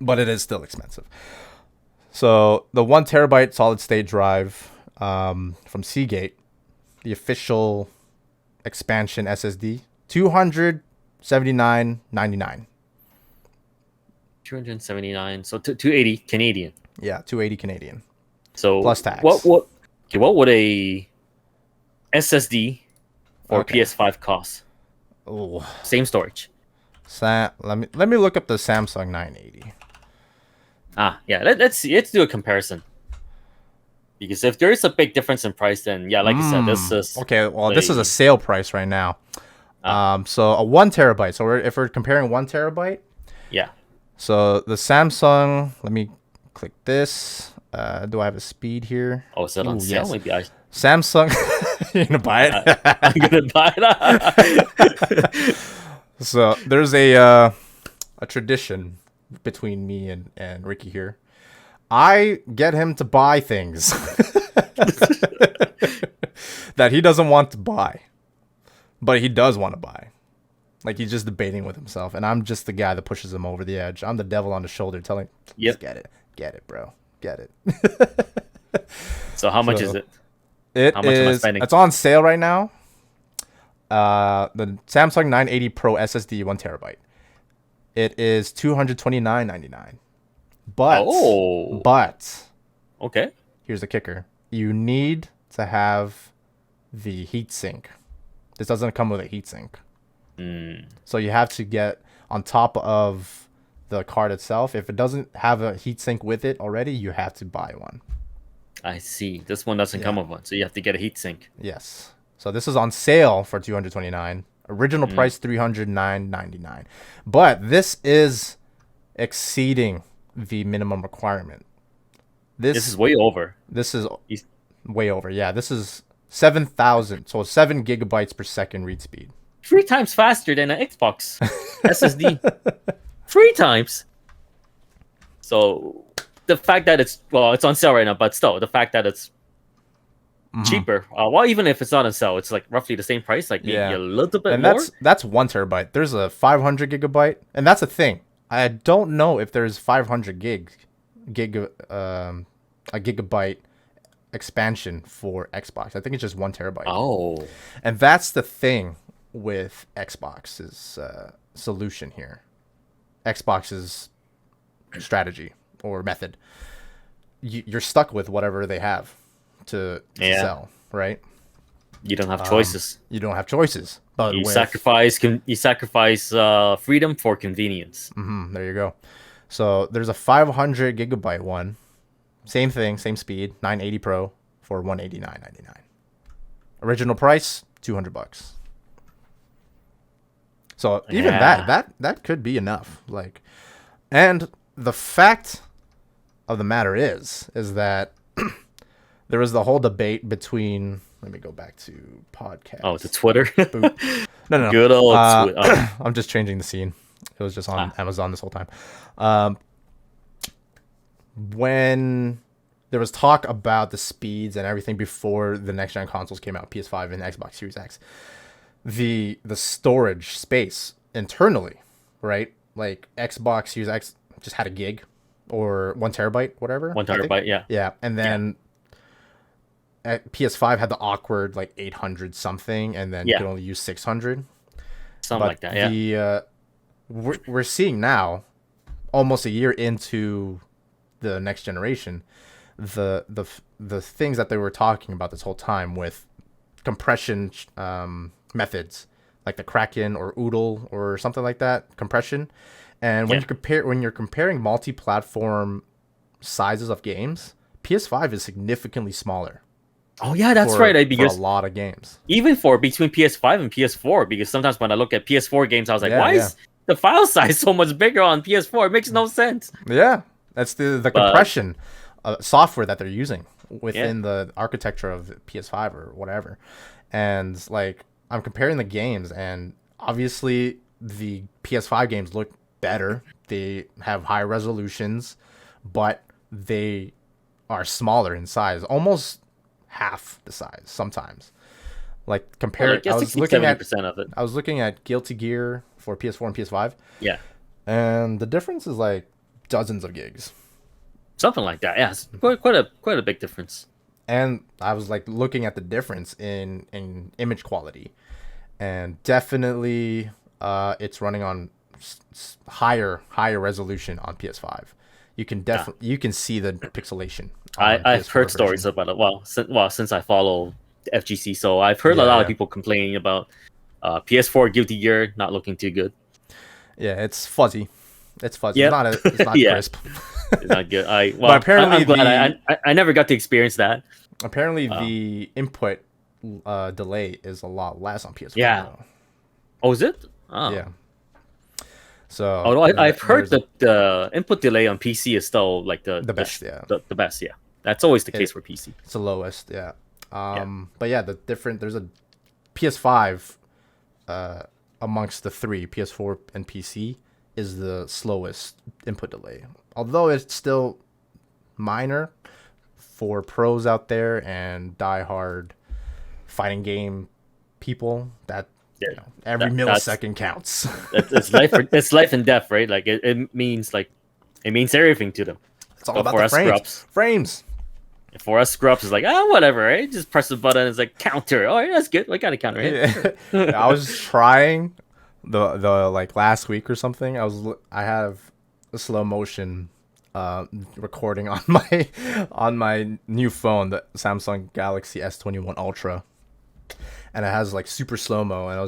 but it is still expensive. So the 1 terabyte solid state drive from Seagate, the official expansion SSD, $279.99. 279, so 280 Canadian. Yeah, 280 Canadian. So plus tax. What would a SSD for PS5 cost? Oh, same storage. Let me look up the Samsung 980. Yeah. Let's do a comparison. Because if there is a big difference in price, then yeah, like I said, this is okay. Well, this is a sale price right now. So a 1 terabyte. So if we're comparing 1 terabyte. Yeah. So the Samsung, let me click this. Do I have a speed here? Oh, is that on sale? Yes. Maybe Samsung. You're going to buy it? I'm going to buy it. So there's a tradition between me and Ricky here. I get him to buy things that he doesn't want to buy, but he does want to buy. Like, he's just debating with himself, and I'm just the guy that pushes him over the edge. I'm the devil on the shoulder telling him, just get it, bro. Get it. So how much is it? How much am I spending? It's on sale right now. The Samsung 980 Pro SSD 1 terabyte. It is $229.99. But okay. Here's the kicker. You need to have the heatsink. This doesn't come with a heatsink. So you have to get on top of the card itself. If it doesn't have a heatsink with it already, you have to buy one. I see. This one doesn't come with one, so you have to get a heatsink. Yes. So this is on sale for $229. Original price $309.99. But this is exceeding the minimum requirement. This is way over. This is way over. Yeah, this is 7,000. So 7 gigabytes per second read speed. 3 times faster than an Xbox SSD. 3 times. So the fact that it's on sale right now, but still the fact that it's cheaper. Even if it's not on sale, it's like roughly the same price, like maybe a little bit more. And that's 1 terabyte. There's a 500 gigabyte, and that's a thing. I don't know if there's 500 a gigabyte expansion for Xbox. I think it's just 1 terabyte. Oh, and that's the thing with Xbox's solution here. Xbox's strategy or method. You're stuck with whatever they have. to sell, right? You don't have choices. You don't have choices. But you sacrifice freedom for convenience. There you go. So there's a 500 gigabyte one. Same thing, same speed, 980 Pro for $189.99. Original price $200. So even that could be enough. Like, and the fact of the matter is that there was the whole debate between. Let me go back to podcast. Oh, to Twitter. No. Good old Twitter. I'm just changing the scene. It was just on Amazon this whole time. When there was talk about the speeds and everything before the next gen consoles came out, PS5 and Xbox Series X, the storage space internally, right? Like Xbox Series X just had a gig or 1 terabyte, whatever. 1 terabyte, yeah. Yeah, and then PS5 had the awkward like 800 something, and then you could only use 600. Something like that, yeah. We're seeing now, almost a year into the next generation, the things that they were talking about this whole time with compression methods, like the Kraken or Oodle or something like that, compression. And when you're comparing multi-platform sizes of games, PS5 is significantly smaller. Oh yeah, that's right. Because for a lot of games, even between PS5 and PS4, because sometimes when I look at PS4 games, I was like, why is the file size so much bigger on PS4? It makes no sense. Yeah, that's the compression software that they're using within the architecture of PS5 or whatever. And like, I'm comparing the games, and obviously the PS5 games look better. They have higher resolutions, but they are smaller in size, almost half the size sometimes. Like compared, I was looking at 70% of it. I was looking at Guilty Gear for PS4 and PS5. Yeah, and the difference is like dozens of gigs, something like that. Yeah, it's quite a big difference. And I was like looking at the difference in image quality, and definitely it's running on higher resolution on PS5. You can you can see the pixelation. I've heard stories about it. Since I follow FGC, so I've heard a lot of people complaining about PS4 Guilty Gear not looking too good. Yeah, it's fuzzy. It's fuzzy. Yep. It's not crisp. It's not good. But apparently I'm glad I never got to experience that. Apparently, the input delay is a lot less on PS4. Yeah. Though. Oh, is it? Oh. Yeah. So. Oh, I've heard that the input delay on PC is still like the best. The best. Yeah. That's always the case for PC. It's the lowest. Yeah. But yeah, there's a PS5 amongst the three, PS4 and PC, is the slowest input delay. Although it's still minor for pros out there and diehard fighting game people, that every millisecond counts. It's life and death, right? Like it means everything to them. It's all about the frames. For us scrubs, it's like, whatever, right? Just press the button. It's like counter. Oh, that's good. We got to counter it. Yeah. I was trying the like last week or something. I have a slow motion recording on my new phone, the Samsung Galaxy S21 Ultra, and it has like super slow mo. And I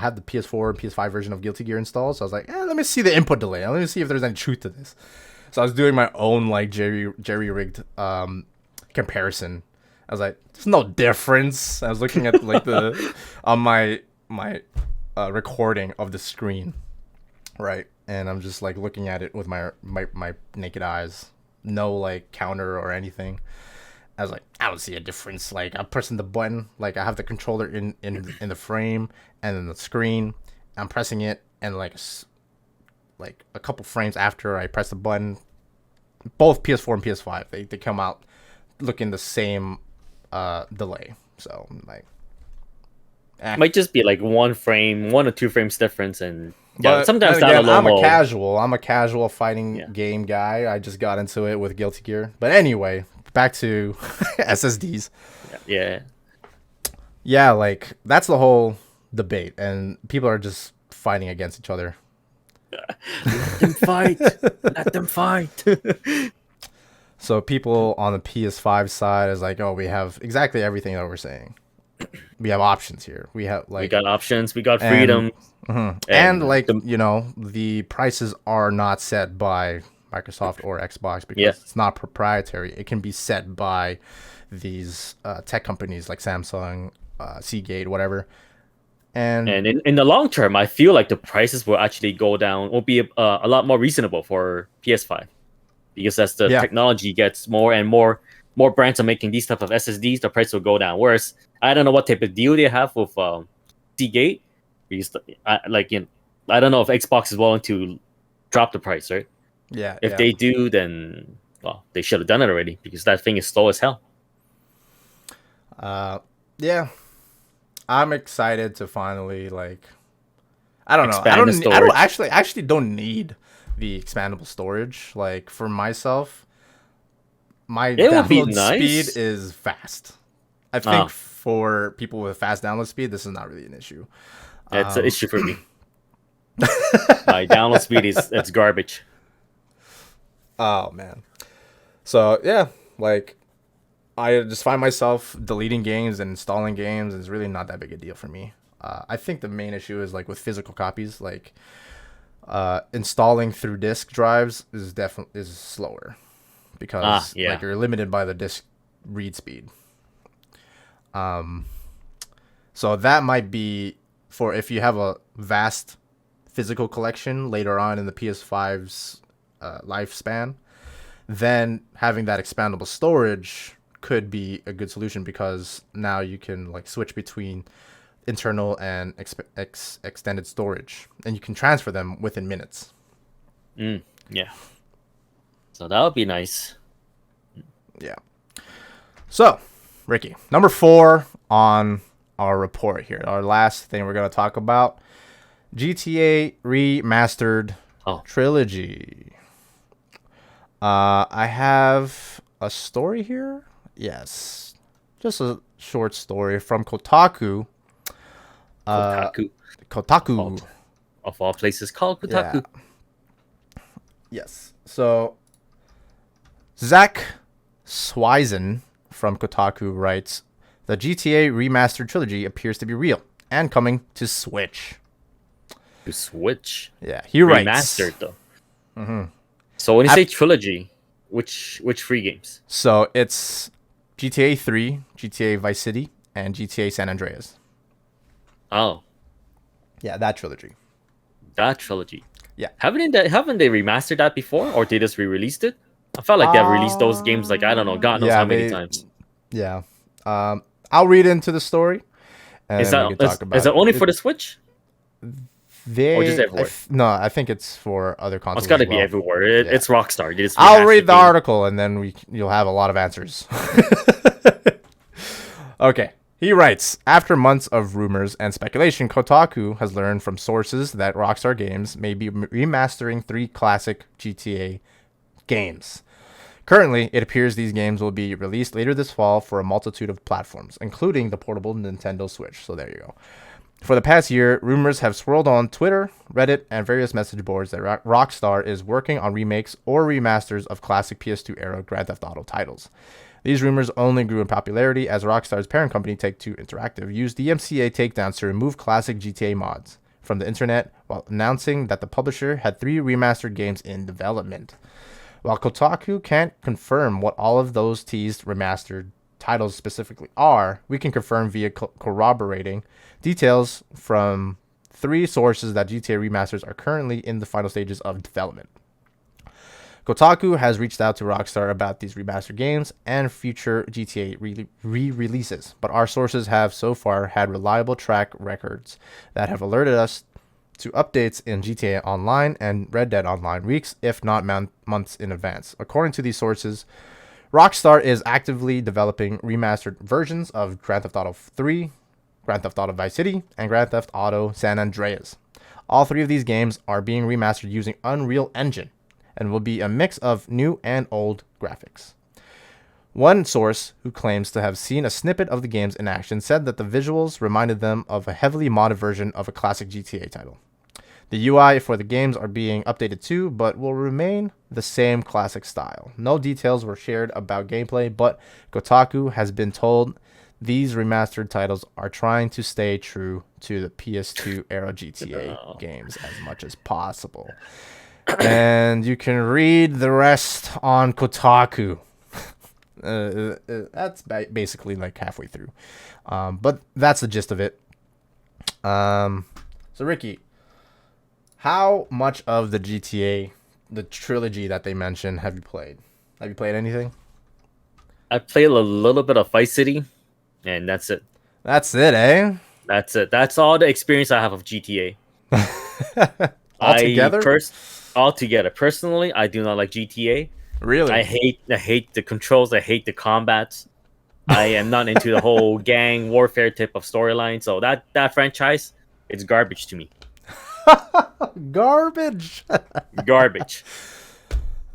had the PS4 and PS5 version of Guilty Gear installed, so I was like, let me see the input delay. Let me see if there's any truth to this. So I was doing my own like jerry-rigged comparison. I was like, there's no difference. I was looking at like on my recording of the screen, right? And I'm just like looking at it with my naked eyes, no like counter or anything. I was like, I don't see a difference. Like I'm pressing the button, like I have the controller in the frame and then the screen. I'm pressing it, and like a couple frames after I press the button, both PS4 and PS5 they come out looking the same delay. So like, might just be like 1 or 2 frames difference, and sometimes again, I'm a casual fighting game guy. I just got into it with Guilty Gear. But anyway, back to SSDs. Yeah, like that's the whole debate, and people are just fighting against each other. Let them fight. Let them fight. So people on the PS5 side is like, oh, we have exactly everything that we're saying. We have options here. We got options. We got freedom. And like the prices are not set by Microsoft or Xbox because it's not proprietary. It can be set by these tech companies like Samsung, Seagate, whatever. And in the long term, I feel like the prices will actually go down. Will be a lot more reasonable for PS5 because as the technology gets more and more brands are making these type of SSDs, the price will go down. Whereas I don't know what type of deal they have with Seagate. Because I don't know if Xbox is willing to drop the price, right? Yeah. If they do, then they should have done it already because that thing is slow as hell. Yeah. I'm excited to finally I don't know. I actually don't need the expandable storage. Like for myself, my download speed is fast. I think for people with fast download speed, this is not really an issue. It's an issue for me. My download speed it's garbage. Oh man. So yeah, I just find myself deleting games and installing games, and it's really not that big a deal for me. I think the main issue is with physical copies, installing through disk drives is slower because you're limited by the disk read speed. So that might be for if you have a vast physical collection later on in the PS5's lifespan, then having that expandable storage could be a good solution because now you can switch between internal and extended storage, and you can transfer them within minutes. Yeah. So that would be nice. Yeah. So, Ricky, number 4 on our report here. Our last thing we're going to talk about, GTA Remastered Trilogy. I have a story here. Yes. Just a short story from Kotaku. Kotaku. Of all places called Kotaku. Yeah. Yes. So, Zach Swizen from Kotaku writes, the GTA Remastered Trilogy appears to be real and coming to Switch. To Switch? Yeah, he writes. Remastered, though. Mm-hmm. So when you say trilogy, which 3 games? So it's GTA 3, GTA Vice City, and GTA San Andreas. Oh. Yeah, that trilogy. That trilogy. Yeah. Haven't they remastered that before, or they just re-released it? I felt like they've released those games I don't know, God knows how many times. Yeah. I'll read into the story. And is that only for the Switch? Or just everywhere? No, I think it's for other consoles. It's got to be everywhere. It's Rockstar. I'll read the article and then you'll have a lot of answers. Okay. He writes, after months of rumors and speculation, Kotaku has learned from sources that Rockstar Games may be remastering 3 classic GTA games. Currently, it appears these games will be released later this fall for a multitude of platforms, including the portable Nintendo Switch. So there you go. For the past year, rumors have swirled on Twitter, Reddit, and various message boards that Rockstar is working on remakes or remasters of classic PS2-era Grand Theft Auto titles. These rumors only grew in popularity as Rockstar's parent company, Take-Two Interactive, used DMCA takedowns to remove classic GTA mods from the internet while announcing that the publisher had 3 remastered games in development. While Kotaku can't confirm what all of those teased remastered titles specifically are, we can confirm via corroborating details from 3 sources that GTA remasters are currently in the final stages of development. Kotaku has reached out to Rockstar about these remastered games and future GTA re-releases, but our sources have so far had reliable track records that have alerted us to updates in GTA Online and Red Dead Online weeks, if not months in advance. According to these sources, Rockstar is actively developing remastered versions of Grand Theft Auto 3, Grand Theft Auto Vice City, and Grand Theft Auto San Andreas. All 3 of these games are being remastered using Unreal Engine and will be a mix of new and old graphics. One source, who claims to have seen a snippet of the games in action, said that the visuals reminded them of a heavily modded version of a classic GTA title. The UI for the games are being updated too, but will remain the same classic style. No details were shared about gameplay, but Kotaku has been told these remastered titles are trying to stay true to the PS2 era GTA games as much as possible. And you can read the rest on Kotaku. That's basically like halfway through. But that's the gist of it. So Ricky, how much of the GTA, the trilogy that they mentioned, have you played? Have you played anything? I played a little bit of Vice City, and that's it. That's it, eh? That's it. That's all the experience I have of GTA. Altogether. Personally, I do not like GTA. Really? I hate the controls. I hate the combats. I am not into the whole gang warfare type of storyline. So that franchise, it's garbage to me. Garbage. Garbage.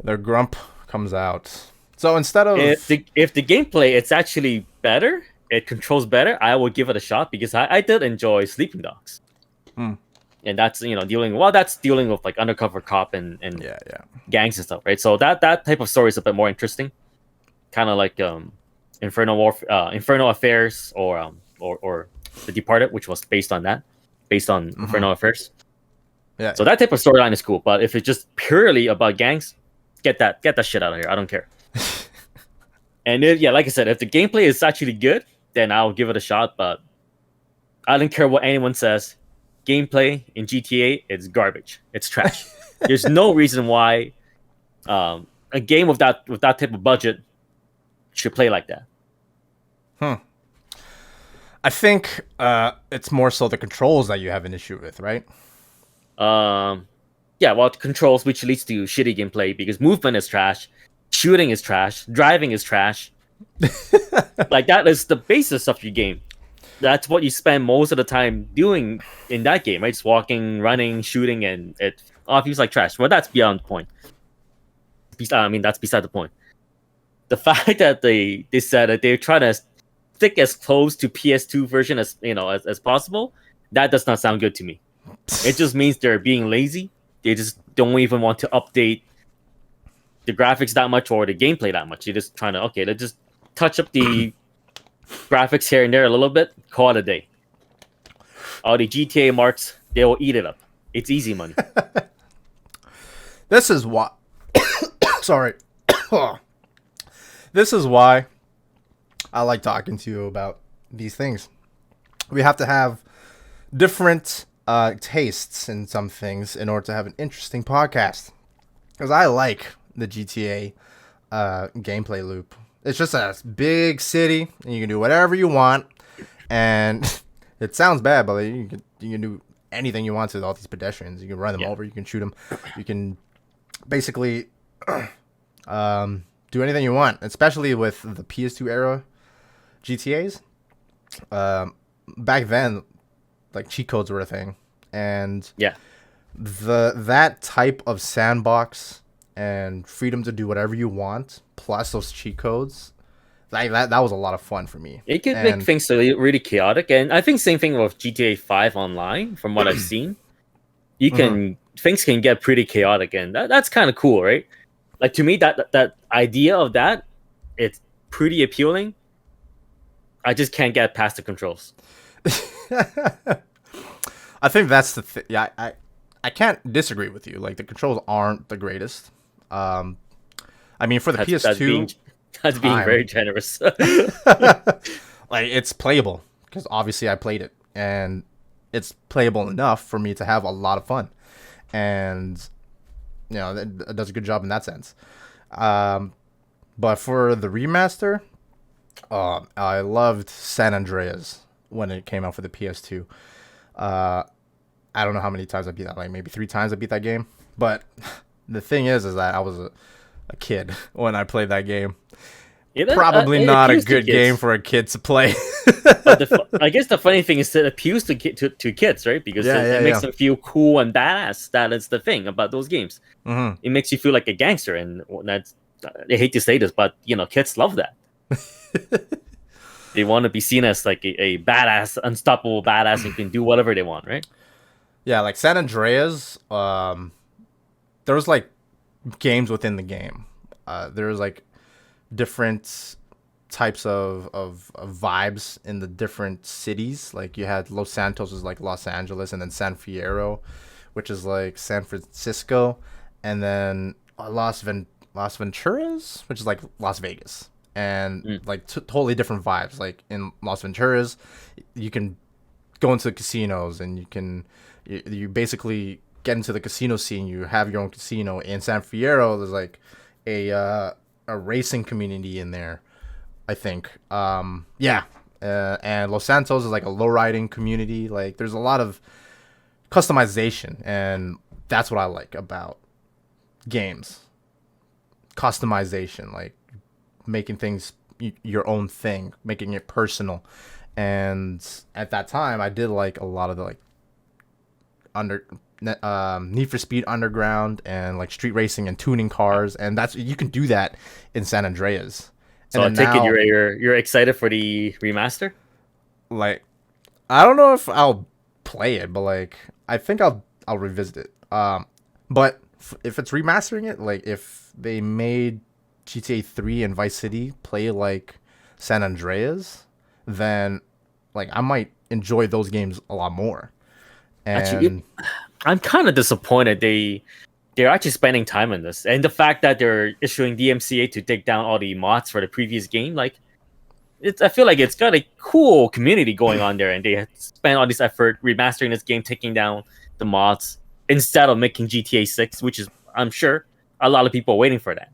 Their grump comes out. So instead of if the gameplay it's actually better, it controls better, I will give it a shot because I did enjoy Sleeping Dogs. And that's dealing with like undercover cop and gangs and stuff, right? So that type of story is a bit more interesting, kind of like Infernal Affairs or The Departed, which was based on Infernal Affairs. Yeah. So that type of storyline is cool, but if it's just purely about gangs, get that shit out of here. I don't care. And like I said, if the gameplay is actually good, then I'll give it a shot. But I don't care what anyone says. Gameplay in GTA, it's garbage. It's trash. There's no reason why a game with that type of budget should play like that. I think it's more so the controls that you have an issue with, right? Controls, which leads to shitty gameplay because movement is trash, shooting is trash, driving is trash. Like that is the basis of your game. That's what you spend most of the time doing in that game, right? Just walking, running, shooting, and it all feels like trash. Well, that's beyond the point. That's beside the point. The fact that they said that they're trying to stick as close to PS2 version as possible, that does not sound good to me. It just means they're being lazy. They just don't even want to update the graphics that much or the gameplay that much. They're just trying to let's just touch up the graphics here and there a little bit, call it a day. All the GTA marks, they will eat it up. It's easy money. This is why. Sorry. This is why I like talking to you about these things. We have to have different tastes in some things in order to have an interesting podcast. Because I like the GTA gameplay loop. It's just a big city, and you can do whatever you want. And it sounds bad, but you can do anything you want to all these pedestrians. You can run them over, you can shoot them, you can basically do anything you want. Especially with the PS2 era GTAs. Back then, like cheat codes were a thing, and that type of sandbox and freedom to do whatever you want, plus those cheat codes, like that was a lot of fun for me. It could make things really chaotic, and I think same thing with GTA 5 online. From what I've seen, things can get pretty chaotic, and that's kind of cool, right? Like to me, that idea of that, it's pretty appealing. I just can't get past the controls. I think that's the thing. Yeah, I can't disagree with you. Like the controls aren't the greatest. For the PS2, that's being very generous. Like it's playable because obviously I played it and it's playable enough for me to have a lot of fun, and it does a good job in that sense. But for the remaster, I loved San Andreas when it came out for the PS2. I don't know how many times I beat that, like maybe 3 times I beat that game. But the thing is that I was a kid when I played that game. Probably not a good game for a kid to play. But I guess the funny thing is that it appeals to kids, right? Because it makes them feel cool and badass. That is the thing about those games. Mm-hmm. It makes you feel like a gangster, and that's. I hate to say this, but kids love that. They want to be seen as like a badass, unstoppable badass, and can do whatever they want, right? Yeah, like San Andreas, there was like games within the game. There was like different types of vibes in the different cities. Like you had Los Santos is like Los Angeles, and then San Fierro, which is like San Francisco, and then Las Venturas, which is like Las Vegas, and like totally different vibes. Like in Las Venturas, you can go into the casinos, and you basically get into the casino scene. You have your own casino. In San Fierro, there's like a racing community in there, I think. Yeah. And Los Santos is like a low riding community. Like there's a lot of customization, and that's what I like about games. Customization, like making things your own thing, making it personal. And at that time, I did like a lot of the like Need for Speed Underground and like street racing and tuning cars, and that's you can do that in San Andreas. So I take it you're excited for the remaster? Like, I don't know if I'll play it, but like I think I'll revisit it. But if it's remastering it, like if they made GTA 3 and Vice City play like San Andreas, then like I might enjoy those games a lot more. And actually, I'm kind of disappointed they're actually spending time on this, and the fact that they're issuing DMCA to take down all the mods for the previous game, like I feel like it's got a cool community going on there, and they spent all this effort remastering this game, taking down the mods instead of making GTA 6, which is I'm sure a lot of people are waiting for that.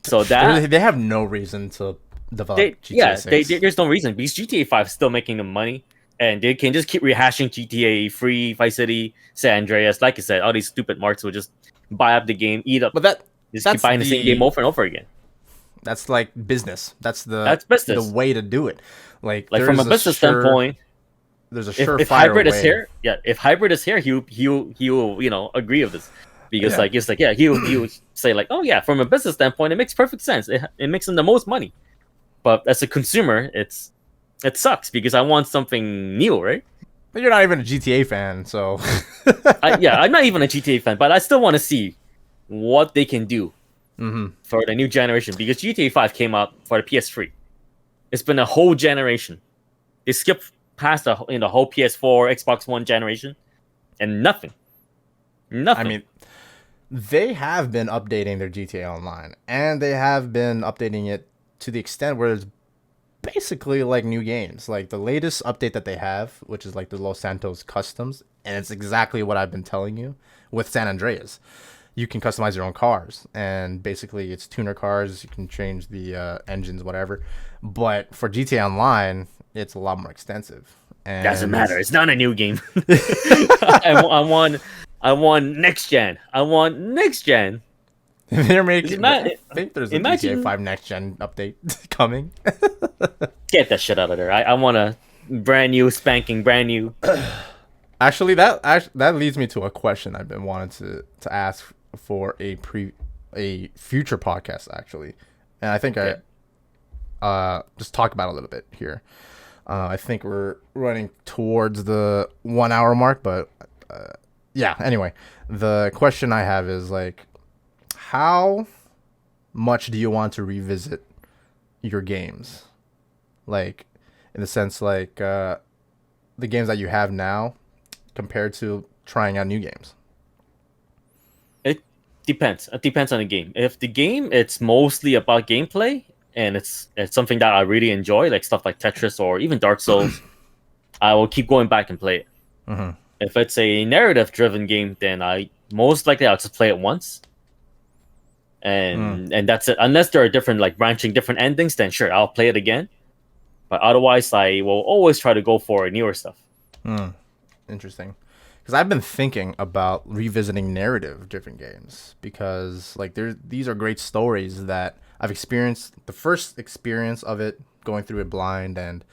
So that they have no reason to develop GTA 6. There's no reason because GTA 5 is still making them money. And they can just keep rehashing GTA, Free, Vice City, San Andreas. Like I said, all these stupid marks will just buy up the game, eat up. But just keep buying the same game over and over again. That's like business. That's business. The way to do it. Like from a business standpoint, there's a surefire if hybrid way. Is here, if hybrid is here, he will agree with this because he'll say like, oh yeah, from a business standpoint, it makes perfect sense. It makes him the most money. But as a consumer, it sucks because I want something new, right? But you're not even a GTA fan, so... I'm not even a GTA fan, but I still want to see what they can do for the new generation because GTA 5 came out for the PS3. It's been a whole generation. They skipped past the whole PS4, Xbox One generation, and nothing. I mean, they have been updating their GTA Online, and they have been updating it to the extent where it's basically like new games. Like the latest update that they have, which is like the Los Santos customs, and it's exactly what I've been telling you with San Andreas. You can customize your own cars, and basically it's tuner cars. You can change the engines, whatever. But for GTA Online, it's a lot more extensive. And doesn't matter. It's not a new game. I want next gen. I want next gen. They're making. I think there's a GTA 5 next gen update coming. Get that shit out of there. I want a brand new, spanking brand new. Actually, that leads me to a question I've been wanting to ask for a future podcast. Actually, and I think I just talk about it a little bit here. I think we're running towards the 1 hour mark, but yeah. Anyway, the question I have is like, how much do you want to revisit your games? Like, in the sense, like, the games that you have now compared to trying out new games? It depends. It depends on the game. If the game, it's mostly about gameplay, and it's something that I really enjoy, like stuff like Tetris or even Dark Souls, I will keep going back and play it. Mm-hmm. If it's a narrative-driven game, then I'll just play it once. And that's it. Unless there are different branching different endings, then sure, I'll play it again. But otherwise, I will always try to go for newer stuff. Interesting. Because I've been thinking about revisiting narrative-driven games because these are great stories that I've experienced. The first experience of it, going through it blind, and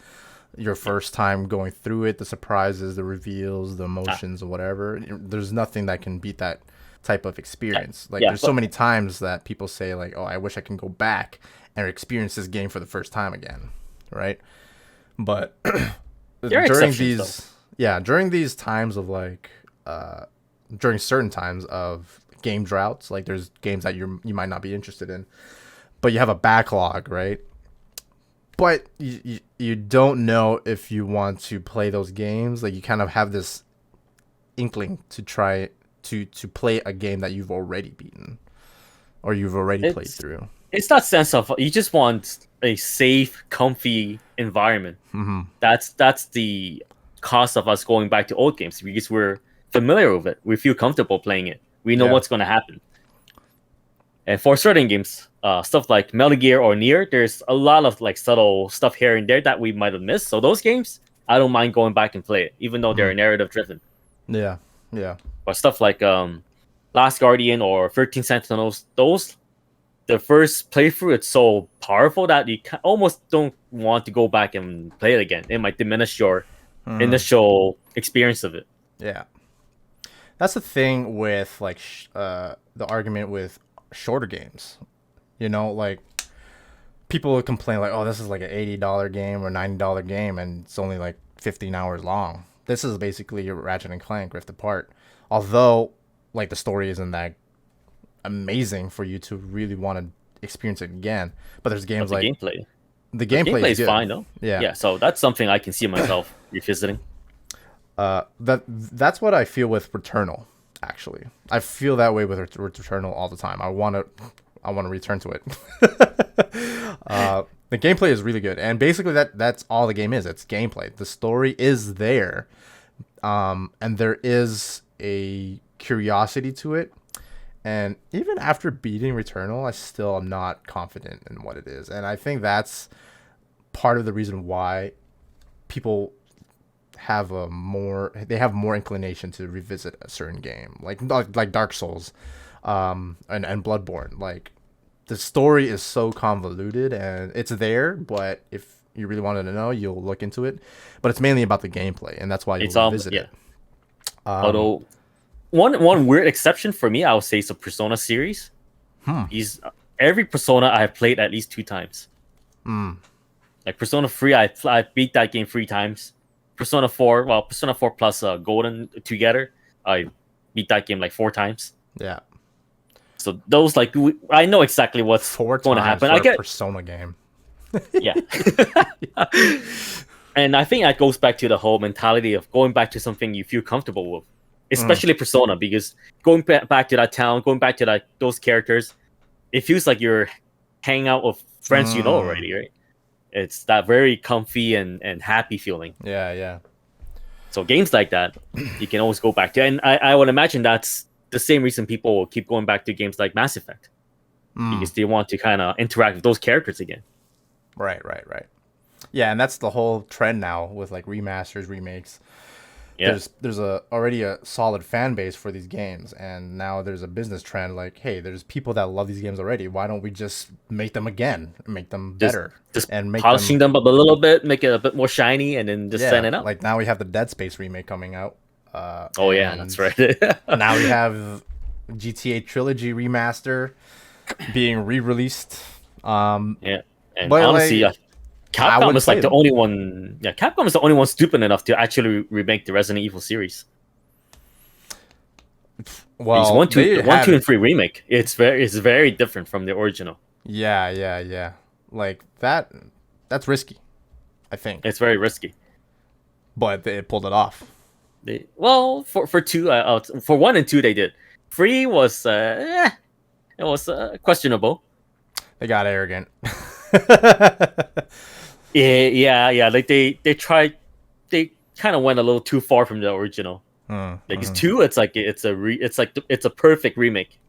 your first time going through it, the surprises, the reveals, the emotions, or whatever. There's nothing that can beat that type of experience. There's so many times that people say like, oh, I wish I can go back and experience this game for the first time again, right? But during these Yeah, during these times of like, during certain times of game droughts, like there's games that you might not be interested in, but you have a backlog, right? But you don't know if you want to play those games. Like you kind of have this inkling to try to play a game that you've already beaten or you've already played through. It's that sense of you just want a safe, comfy environment. Mm-hmm. That's the cost of us going back to old games, because we're familiar with it. We feel comfortable playing it. We know what's going to happen. And for certain games, stuff like Metal Gear or Nier, there's a lot of like subtle stuff here and there that we might have missed. So those games, I don't mind going back and play it, even though they're narrative driven. Yeah, yeah. But stuff like Last Guardian or 13 Sentinels, those, the first playthrough, it's so powerful that you almost don't want to go back and play it again. It might diminish your initial experience of it. Yeah. That's the thing with like the argument with shorter games. You know, like people would complain like, oh, this is like an $80 game or $90 game and it's only like 15 hours long. This is basically your Ratchet and Clank Rift Apart. Although like the story isn't that amazing for you to really want to experience it again. But there's games like gameplay. The gameplay is fine though. Yeah, so that's something I can see myself revisiting. That's what I feel with Returnal. Actually, I feel that way with Returnal all the time. I want to return to it. The gameplay is really good, and basically that's all the game is. It's gameplay. The story is there, and there is a curiosity to it. And even after beating Returnal, I still am not confident in what it is, and I think that's part of the reason why people have more inclination to revisit a certain game, like Dark Souls, and Bloodborne. Like the story is so convoluted and it's there, but if you really wanted to know, you'll look into it. But it's mainly about the gameplay, and that's why you'll revisit it. Although one weird exception for me, I would say, is the Persona series. Every Persona I have played at least 2 times. Like Persona 3, I beat that game 3 times. Persona 4 plus Golden together, I beat that game like 4 times. Yeah. So those, like, I know exactly what's going to happen. I get Persona game. Yeah. And I think that goes back to the whole mentality of going back to something you feel comfortable with, especially Persona, because going back to that town, going back to those characters, it feels like you're hanging out with friends you know already, right? It's that very comfy and happy feeling. Yeah, yeah. So games like that, you can always go back to. And I would imagine that's the same reason people will keep going back to games like Mass Effect. Because they want to kind of interact with those characters again. Right. Yeah, and that's the whole trend now with like remasters, remakes. Yeah. There's already a solid fan base for these games, and now there's a business trend like, hey, there's people that love these games already. Why don't we just make them again, make them better, and make polishing them up a little bit, make it a bit more shiny, and then just send it out. Like now we have the Dead Space remake coming out. That's right. Now we have GTA Trilogy Remaster being re-released. And honestly, Capcom is like the only one. Yeah, Capcom is the only one stupid enough to actually remake the Resident Evil series. Well, 1, 2, and 3 remake. It's very different from the original. Yeah. Like that's risky. I think it's very risky, but they pulled it off. For 2, for 1 and 2 they did. 3 was it was questionable. They got arrogant. Yeah. Like they tried, they kind of went a little too far from the original. Like it's 2, it's a perfect remake.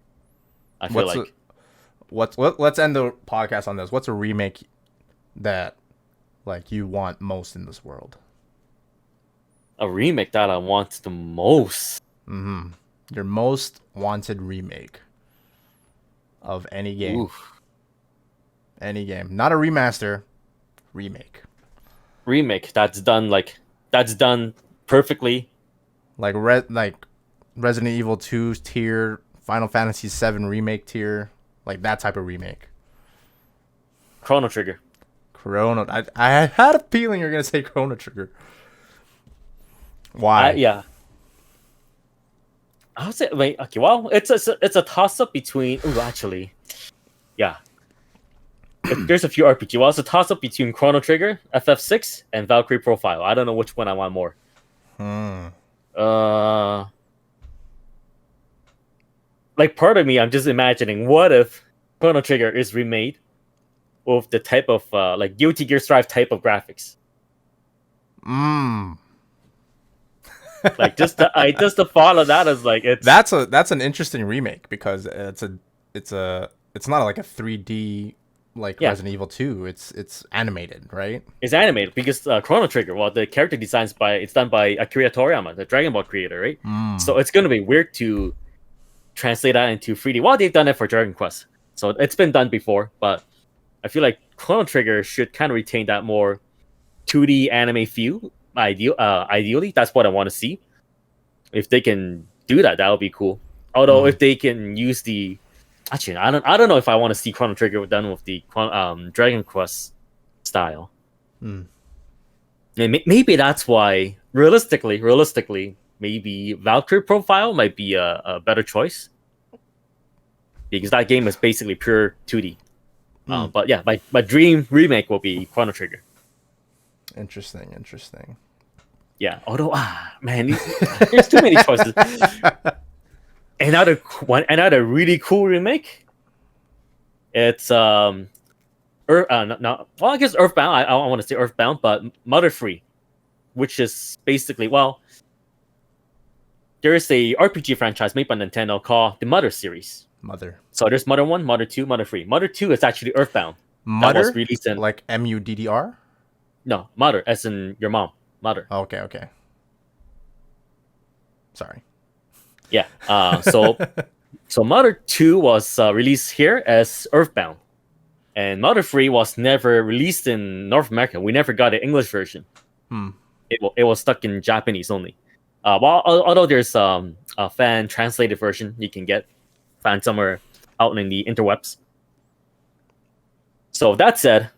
I feel let's end the podcast on this. What's a remake that like you want most in this world? A remake that I want the most. Your most wanted remake of any game. Oof. Any game, not a remaster. Remake that's done perfectly, like Resident Evil 2 tier, Final Fantasy 7 remake tier, like that type of remake. Chrono Trigger. I had a feeling you're gonna say Chrono Trigger. Why? Yeah. I would say, wait, okay, well, it's a toss-up between... Ooh, actually, yeah. There's a few RPG. Well, it's a toss-up between Chrono Trigger, FF6, and Valkyrie Profile. I don't know which one I want more. Like, part of me, I'm just imagining, what if Chrono Trigger is remade with the type of, like, Guilty Gear Strive type of graphics? Like, just the thought of that is like, it's... That's an interesting remake, because it's not like a 3D like Resident Evil 2. It's animated, right? It's animated because Chrono Trigger, well, the character design's done by Akira Toriyama, the Dragon Ball creator, right? So it's gonna be weird to translate that into 3D. Well, they've done it for Dragon Quest, so it's been done before, but I feel like Chrono Trigger should kind of retain that more 2D anime feel. Ideally, that's what I want to see. If they can do that, that would be cool. Although if they can use the... Actually, I don't know if I want to see Chrono Trigger done with the Dragon Quest style. And maybe that's why, realistically, maybe Valkyrie Profile might be a better choice, because that game is basically pure 2D. But yeah, my dream remake will be Chrono Trigger. Interesting. Yeah, although man, there's too many choices. Another really cool remake. It's well, I guess Earthbound. I want to say Earthbound, but Mother 3, which is basically, well, there is a RPG franchise made by Nintendo called the Mother series. Mother. So there's Mother 1, Mother 2, Mother 3. Mother 2 is actually Earthbound. Mother? That was released in... like MUDDR? No, Mother, as in your mom. Mother. Okay. Sorry. Yeah. So Mother 2 was released here as Earthbound, and Mother 3 was never released in North America. We never got an English version. It was stuck in Japanese only. Although there's a fan translated version you can find somewhere out in the interwebs. So that said,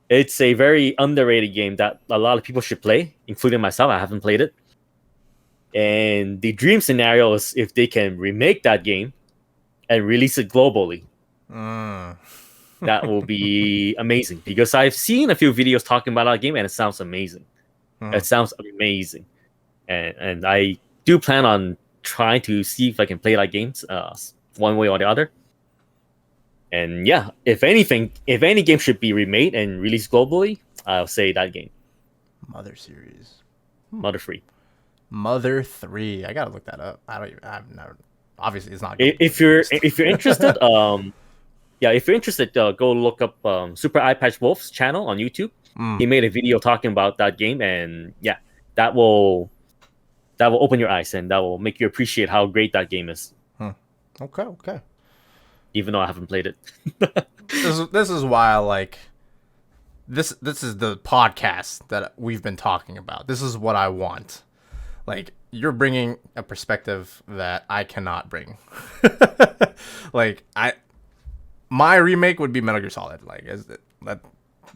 it's a very underrated game that a lot of people should play, including myself. I haven't played it. And the dream scenario is if they can remake that game and release it globally. That will be amazing, because I've seen a few videos talking about that game and it sounds amazing. It sounds amazing. And I do plan on trying to see if I can play that game one way or the other. And yeah, if any game should be remade and released globally, I'll say that game. Mother series. Mother 3. Mother 3. I gotta look that up. I've never... Obviously, it's not. If you're interested, if you're interested, go look up Super Eye Patch Wolf's channel on YouTube. He made a video talking about that game, and yeah, that will open your eyes and that will make you appreciate how great that game is. Okay. Even though I haven't played it. This is why I like this is the podcast that we've been talking about. This is what I want. Like, you're bringing a perspective that I cannot bring. Like, my remake would be Metal Gear Solid. Like,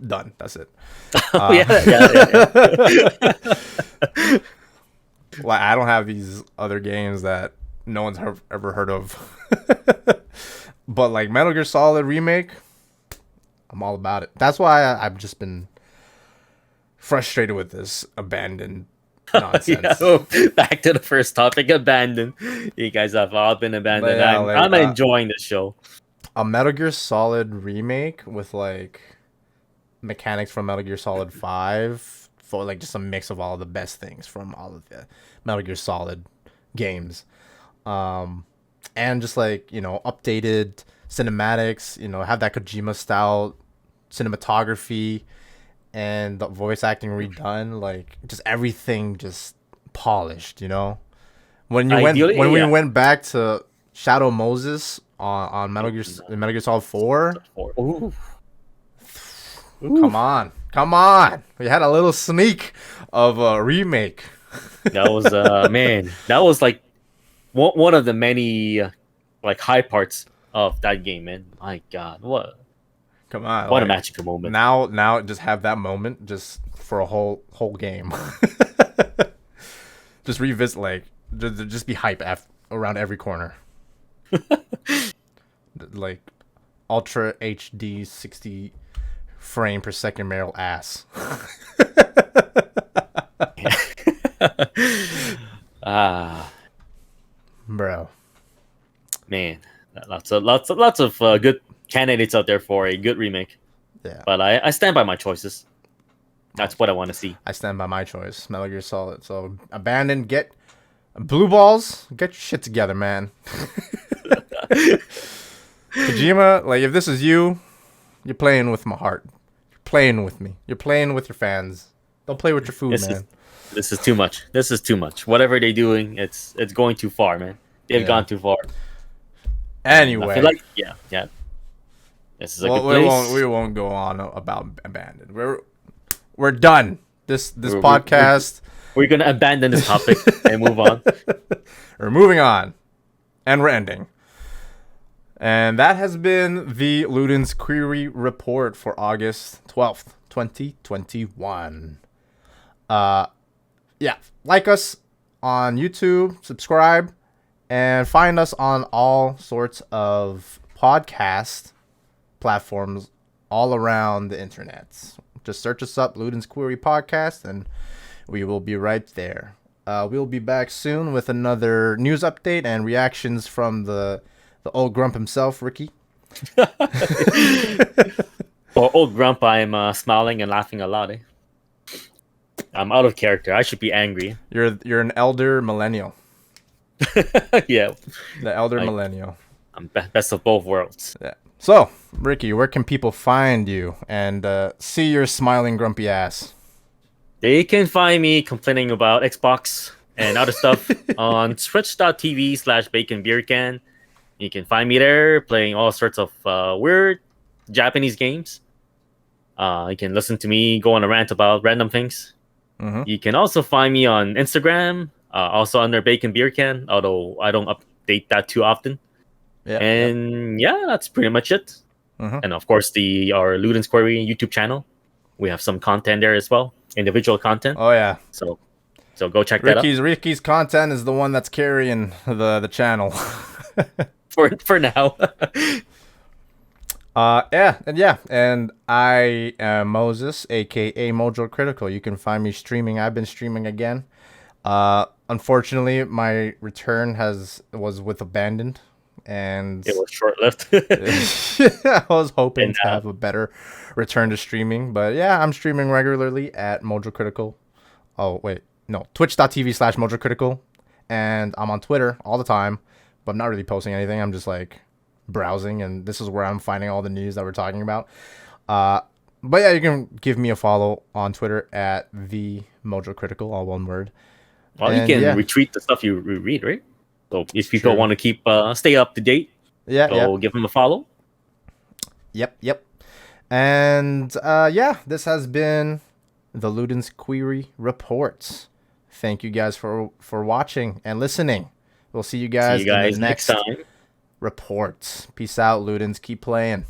done. That's it. Yeah. Like, I don't have these other games that no one's ever heard of. But like Metal Gear Solid remake, I'm all about it. That's why I've just been frustrated with this abandoned nonsense. Back to the first topic, abandoned. You guys have all been abandoned. Yeah, I'm enjoying the show. A Metal Gear Solid remake with like mechanics from Metal Gear Solid 5 for like just a mix of all the best things from all of the Metal Gear Solid games. And just like, updated cinematics, have that Kojima style cinematography and the voice acting redone, like just everything just polished, When we went back to Shadow Moses on Metal Gear Solid 4. Ooh. Come on. We had a little sneak of a remake. That was that was like one of the many like high parts of that game, man. My God, what? Come on, what a magical moment! Now, just have that moment just for a whole game. just revisit, like, just be hype around every corner. Like, Ultra HD 60 frame per second Meryl ass. Bro, man, lots of good candidates out there for a good remake. Yeah, but I stand by my choices. That's what I want to see. I stand by my choice, Metal Gear Solid. So abandon, get blue balls, get your shit together, man. Kojima, like, if this is you, you're playing with my heart. You're playing with me. You're playing with your fans. Don't play with your food, man. This is too much. This is too much. Whatever they're doing, it's going too far, man. They've gone too far. Anyway, I feel like, yeah. This is a good place. We won't go on about abandoned. We're done. This podcast. We're gonna abandon this topic and move on. We're moving on, and we're ending. And that has been the Luden's Query Report for August 12th, 2021. Yeah, like us on YouTube, subscribe, and find us on all sorts of podcast platforms all around the internet. Just search us up, Luden's Query Podcast, and we will be right there. We'll be back soon with another news update and reactions from the old grump himself, Ricky. For old grump, I'm smiling and laughing a lot. I'm out of character. I should be angry. You're an elder millennial. Yeah, the elder millennial. I'm best of both worlds. Yeah. So, Ricky, where can people find you and see your smiling grumpy ass? They can find me complaining about Xbox and other stuff on twitch.tv/BaconBeercan. You can find me there playing all sorts of weird Japanese games. You can listen to me go on a rant about random things. Mm-hmm. You can also find me on Instagram, also under BaconBeercan, although I don't update that too often. Yeah, that's pretty much it. Mm-hmm. And of course, our Luden's Query YouTube channel. We have some content there as well, individual content. Oh yeah. So go check that out. Ricky's content is the one that's carrying the channel. for now. And I am Moses, aka MojoCritical. You can find me streaming. I've been streaming again. Unfortunately, my return was with Abandoned, and it was short-lived. I was hoping to have a better return to streaming, but yeah, I'm streaming regularly at MojoCritical. Oh wait, no, twitch.tv/MojoCritical, and I'm on Twitter all the time, but I'm not really posting anything. I'm just like browsing, and this is where I'm finding all the news that we're talking about. But yeah, you can give me a follow on Twitter at TheHybridGeek, all one word. Well, you can retweet the stuff you read, right? So if people want to keep stay up to date, give them a follow. Yep. And this has been the Luden's Query Report. Thank you guys for watching and listening. We'll see you guys, in the next time. Report. Peace out, Ludens. Keep playing.